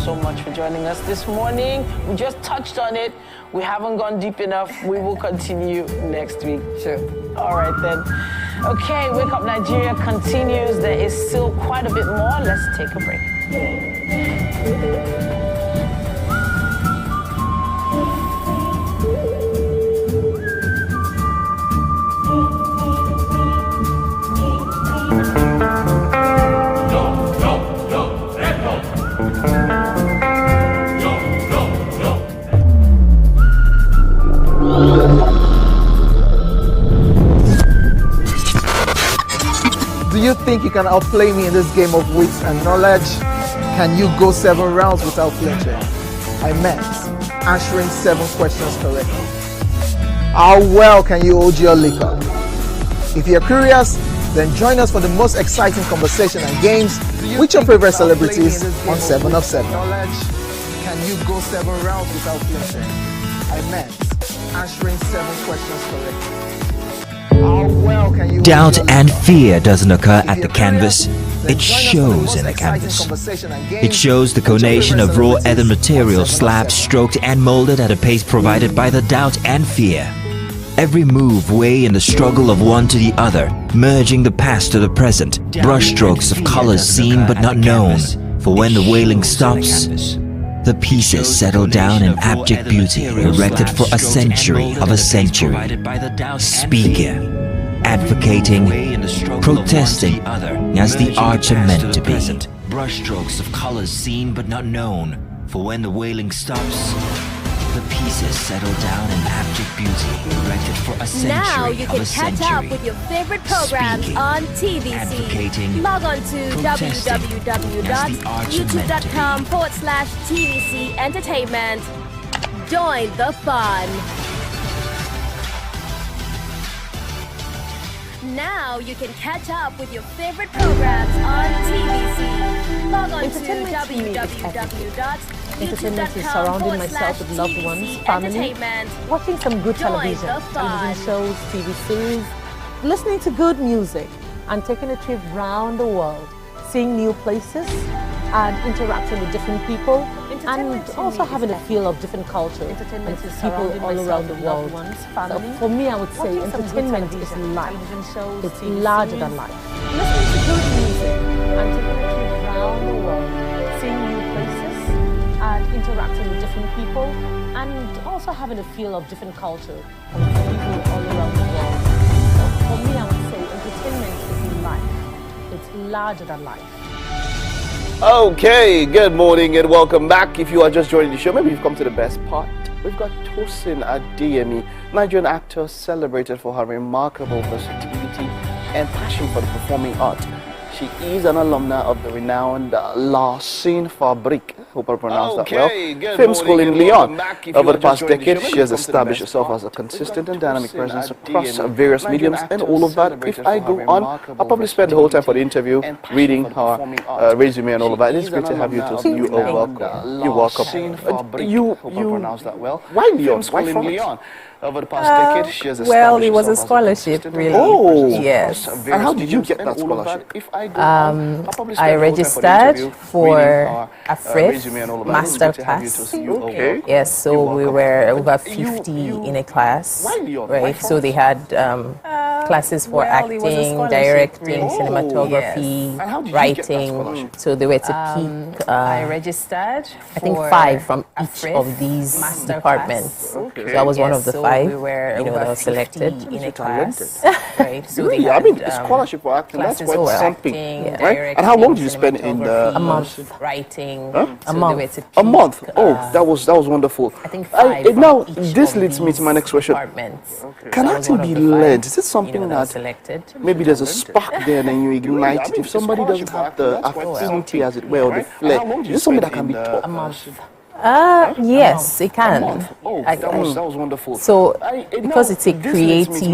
so much for joining us this morning. We just touched on it. We haven't gone deep enough. We will continue next week. Sure. All right then. Okay, Wake Up Nigeria continues. There is still quite a bit more. Let's take a break. Do you think you can outplay me in this game of wits and knowledge? Can you go 7 rounds without flinching? I meant answering 7 questions correctly. How well can you hold your liquor? If you're curious, then join us for the most exciting conversation and games with your favorite celebrities on 7 of 7. Can you go 7 rounds without flinching? I meant answering 7 questions correctly. How well can you Doubt and fear doesn't occur at the canvas. It shows in the canvas. It shows the conation of raw earthen material slabbed, stroked and molded at a pace provided by the doubt and fear. Every move way in the struggle of one to the other, merging the past to the present, brushstrokes of colors seen but not known. For when the wailing stops, the pieces settle down in abject beauty, erected for a century of a century. Speaking, advocating, protesting as the arts are meant to be. Brushstrokes of colors seen but not known. For when the wailing stops, The pieces settle down in abject beauty, erected for a century Now you of can a catch century. up with your favorite programs Speaking, on TVC. advocating, Log on to protesting www.youtube.com/TVC Entertainment. Join the fun. Now you can catch up with your favorite programs on TVC. Log on to Entertainment is surrounding myself with loved ones, family, watching some good television shows, TV series, listening to good music, and taking a trip around the world, seeing new places, and interacting with different people, and also having a feel of different culture and people all around the world. So for me, I would say entertainment is life. It's larger than life. Listening to good music and taking a trip around the world, seeing new places, and interacting with different people, and also having a feel of different culture and people all around the world. So for me, I would say entertainment is life. It's larger than life. Okay, good morning and welcome back. If you are just joining the show, maybe you've come to the best part. We've got Tosin Adeyemi, Nigerian actor celebrated for her remarkable versatility and passion for the performing art. She is an alumna of the renowned La Scene Fabrique, hope I pronounced that well, film school in Lyon. Over the past decade, she has established herself as a consistent and dynamic presence across various mediums, and all of that, if I go on, I'll probably spend the whole time for the interview reading her resume and all of that. It's great to have you, Tosin. You are welcome. You're welcome. Why Lyon? Why Lyon? Over the past decade, she has well, it was a scholarship, really. Oh, yes. And how did you get that scholarship? I registered for a FRIF master class. Okay. Yes, so we were over 50 in a class, right? So they had classes for acting, directing, cinematography, writing. So they were to pick, I registered I think 5 from each of these departments. Okay. So I was one of the 5. We were that was selected in a class. Right. So really? I mean, the scholarship for acting, that's quite something, right? And how long did you spend in the... A month. Writing. Huh? A month. A month. Oh, that was wonderful. I think now, this leads me to my next question. Can acting be learned? Is it something that maybe there's a spark there and then you ignite it? If somebody doesn't have the affinity, as it were, or the flair, is it something that can be taught? A month. Yes, it can. Oh, that was wonderful. So, because it's a creative thing,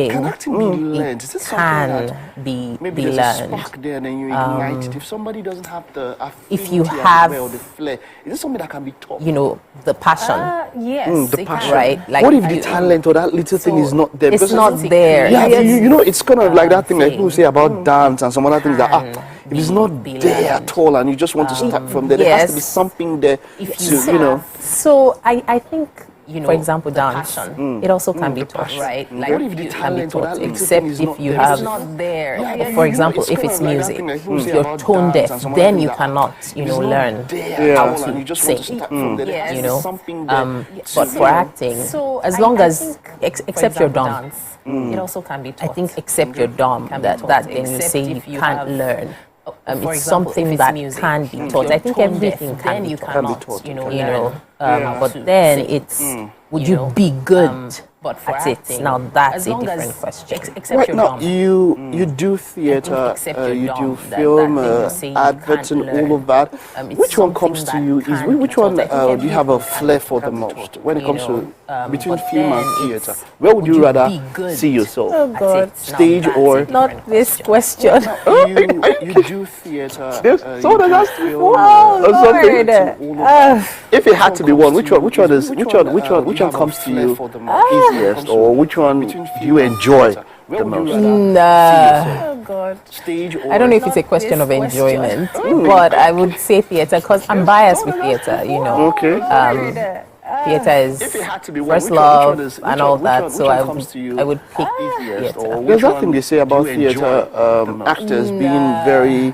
can acting be learned? Is it can be maybe learned. Spark there and then you ignite it. If somebody doesn't have the affinity, if you have, or the flair, is it something that can be taught? You know, the passion. Yes, the passion. Right? Like, what if the talent or that little thing is not there? It's not there. Yeah, you know, it's kind of like that thing like people say about dance and some other things that if it's not there at all and you just want to start from there, there has to be something there to. So I think, for example, dance, it also can be taught, right? Like, what if the talent or that except if you have, it's not there. For example, if it's music, if you're tone deaf, then you cannot, learn how to sing, but for acting, as long as, except you're dumb, it also can be taught. I think except you're dumb, that then you say you can't learn. It's something that can be taught. I think everything can be taught, but then it's, would you be good at it? Now that's a different question. Right now, you do theatre, you do film, adverts and all of that. Which one comes to you? Which one do you have a flair for the most when it comes to between film and theatre? Where would you rather see yourself? Oh God. Stage or not this question? You do theatre. Someone has asked before. Oh Lord. If it had to be one, which one comes to you easiest, or which one do you enjoy the most? Oh God. Stage or I don't know if it's a question of enjoyment, but I would say theatre because I'm biased with theatre. Okay. Theatre is first love and all that, so I would pick theatre. There's that thing they say about theatre actors being very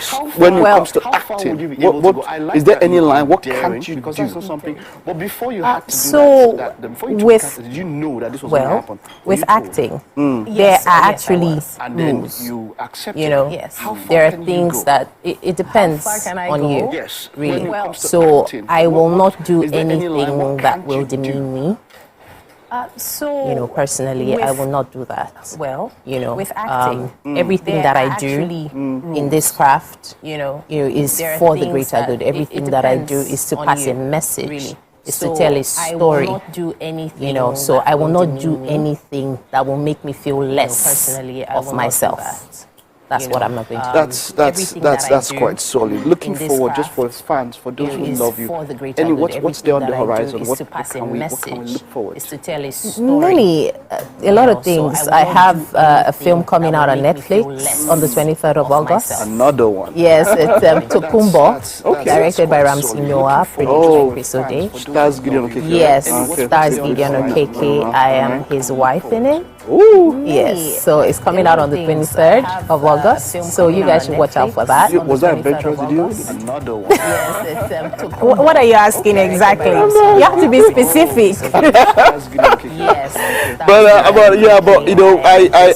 Yes. When it comes to acting, is there any line? What can't you do? That's not something. But before you had to do So before you with took did you know that this was going to happen? with acting, there are actually rules. You accept You know, there are things that it depends on you, really. So I will not do anything that will demean me. Personally, I will not do that. Well, with acting, everything that I do in this craft, is for the greater good. Everything that I do is to pass a message. Is to tell a story. I will not do anything. So I will not do anything that will make me feel less of myself. That's what I'm not going to do. That's quite solid. Looking forward, just for fans, for those who love you. And what's there on the horizon? What can we look forward to? Tell a story. A lot of things. I have a film coming out on Netflix on the 23rd of August. Another one. Yes, it's Tokumbo, directed by Ramsey Noah, produced by Chris O'Day. Stars Gideon Okeke. Yes, stars Gideon Okeke. I am his wife in it. Ooh. Yes, so it's coming out on the 23rd of August, so you guys should watch out for that. Was that adventurous? Another one. Yes, what are you asking exactly? You have to be specific. Yes. But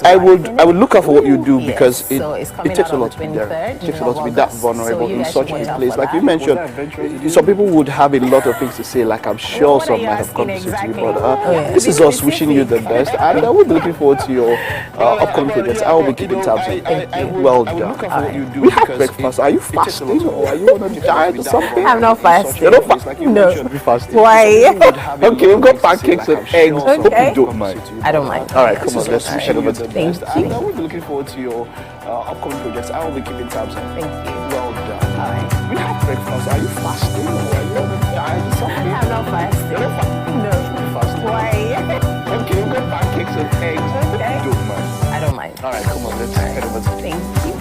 I would look out for what you do because it takes a lot to be there. It takes a lot to be that vulnerable in such a place. Like you mentioned, some people would have a lot of things to say. Like I'm sure some might have come to say to you, but this is us wishing you the best, and I would be looking forward to your upcoming projects. I will be keeping tabs on you. Well done. We have breakfast. Are you fasting or are you on a diet or something? I'm not fasting. You're not fasting? No. Why? Okay, we've got pancakes and eggs. Okay. Hope you don't mind. I don't mind. All right, come on, let's head over to the Thank best. you. And I will be looking forward to your upcoming projects. I will be keeping tabs on you. Thank you. Well done. All right. We have breakfast. Are you fasting or are you on a diet or something? I'm not fasting. You're not fasting? No. You're fasting. Why? Okay, we've got pancakes and eggs. Okay. Hope you don't mind. I don't mind. All right, come on, let's head over to the Thank you.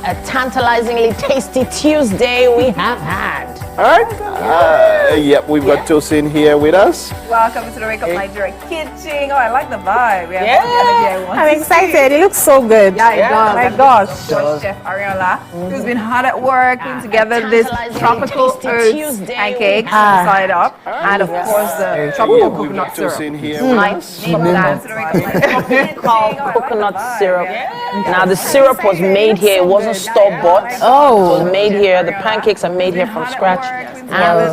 A tantalizingly tasty Tuesday we have had. All right. Yep, we've got Tosin here with us. Welcome to the Wake Up Nigeria kitchen. Oh, I like the vibe. We have the energy I want. I'm excited. It looks so good. Yeah, it does. Oh my gosh. George Chef Ariola, who's been hard at work putting together this tropical oats pancakes side up, and of course the tropical coconut syrup. Tosin here Coconut syrup. Now the syrup was made here. It wasn't store bought. Oh, it was made here. The pancakes are made here from scratch.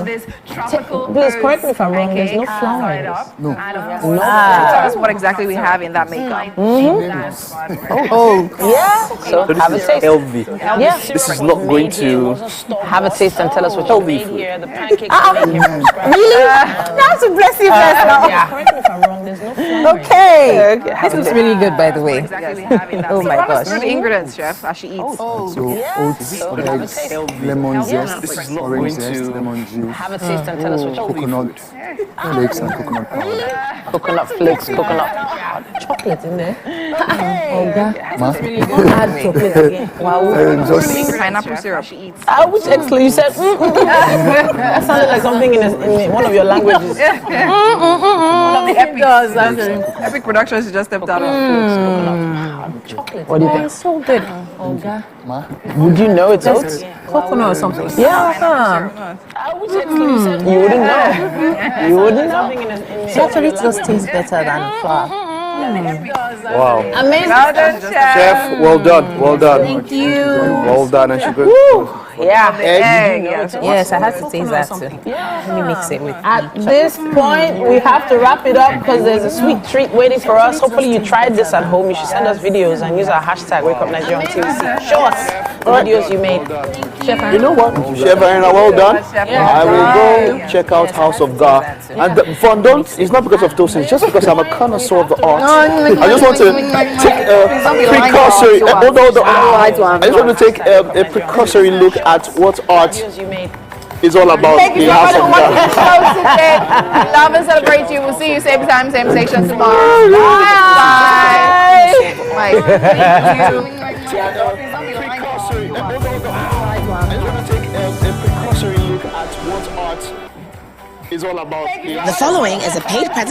Please correct me if I'm wrong. There's no flour. No. Tell us what exactly we have in that makeup. Oh, yeah. So have a taste. Healthy. Yeah. This is not going to have a taste and tell us what you made here. The pancakes are made here from scratch. Really? That's a blessing. Yeah. Correct me if I'm wrong. There's no flour. Okay. This looks really good, by the way. Oh my gosh. What are the ingredients, Chef, as she eats? So oats, eggs, lemon zest, orange zest, lemon juice, Have a taste and tell us what you coconut flakes and coconut powder. Coconut flakes, coconut chocolate in there. Ma? Add chocolate again. Wow. Just Pineapple syrup. Which excellent. You said that sounded like something in one of your languages. Epic does. Epic Productions just stepped out of chocolate. What do you think? It's so good. Ma? Would you know it's oats? Coconut or something. Yeah. You wouldn't know. You wouldn't know. It actually just tastes better than flour. wow. Amazing. Well done, Chef, well done, well done. Thank you. Well done, and she good. Yeah. Yes, I had to taste that too. Let me mix it with. At this point, we have to wrap it up because there's a sweet treat waiting for us. Hopefully you tried this at home. You should send us videos and use our hashtag WakeUpNigeria on TVC. Show us the videos you made. Chef You know what? Chef Arena, well done. I will go check out House of Gar. And the fun don't, it's not because of Tosin, it's just because I'm a connoisseur of the art. I just want to take a precursory, I just want to take a precursory look at what art is all about Thank you the so much house for of watching the God. show today. We love and celebrate you. We'll see you same time, same station tomorrow. Bye. Mike, I'm going to take a precursory look at what art is all about. The following is a paid presentation.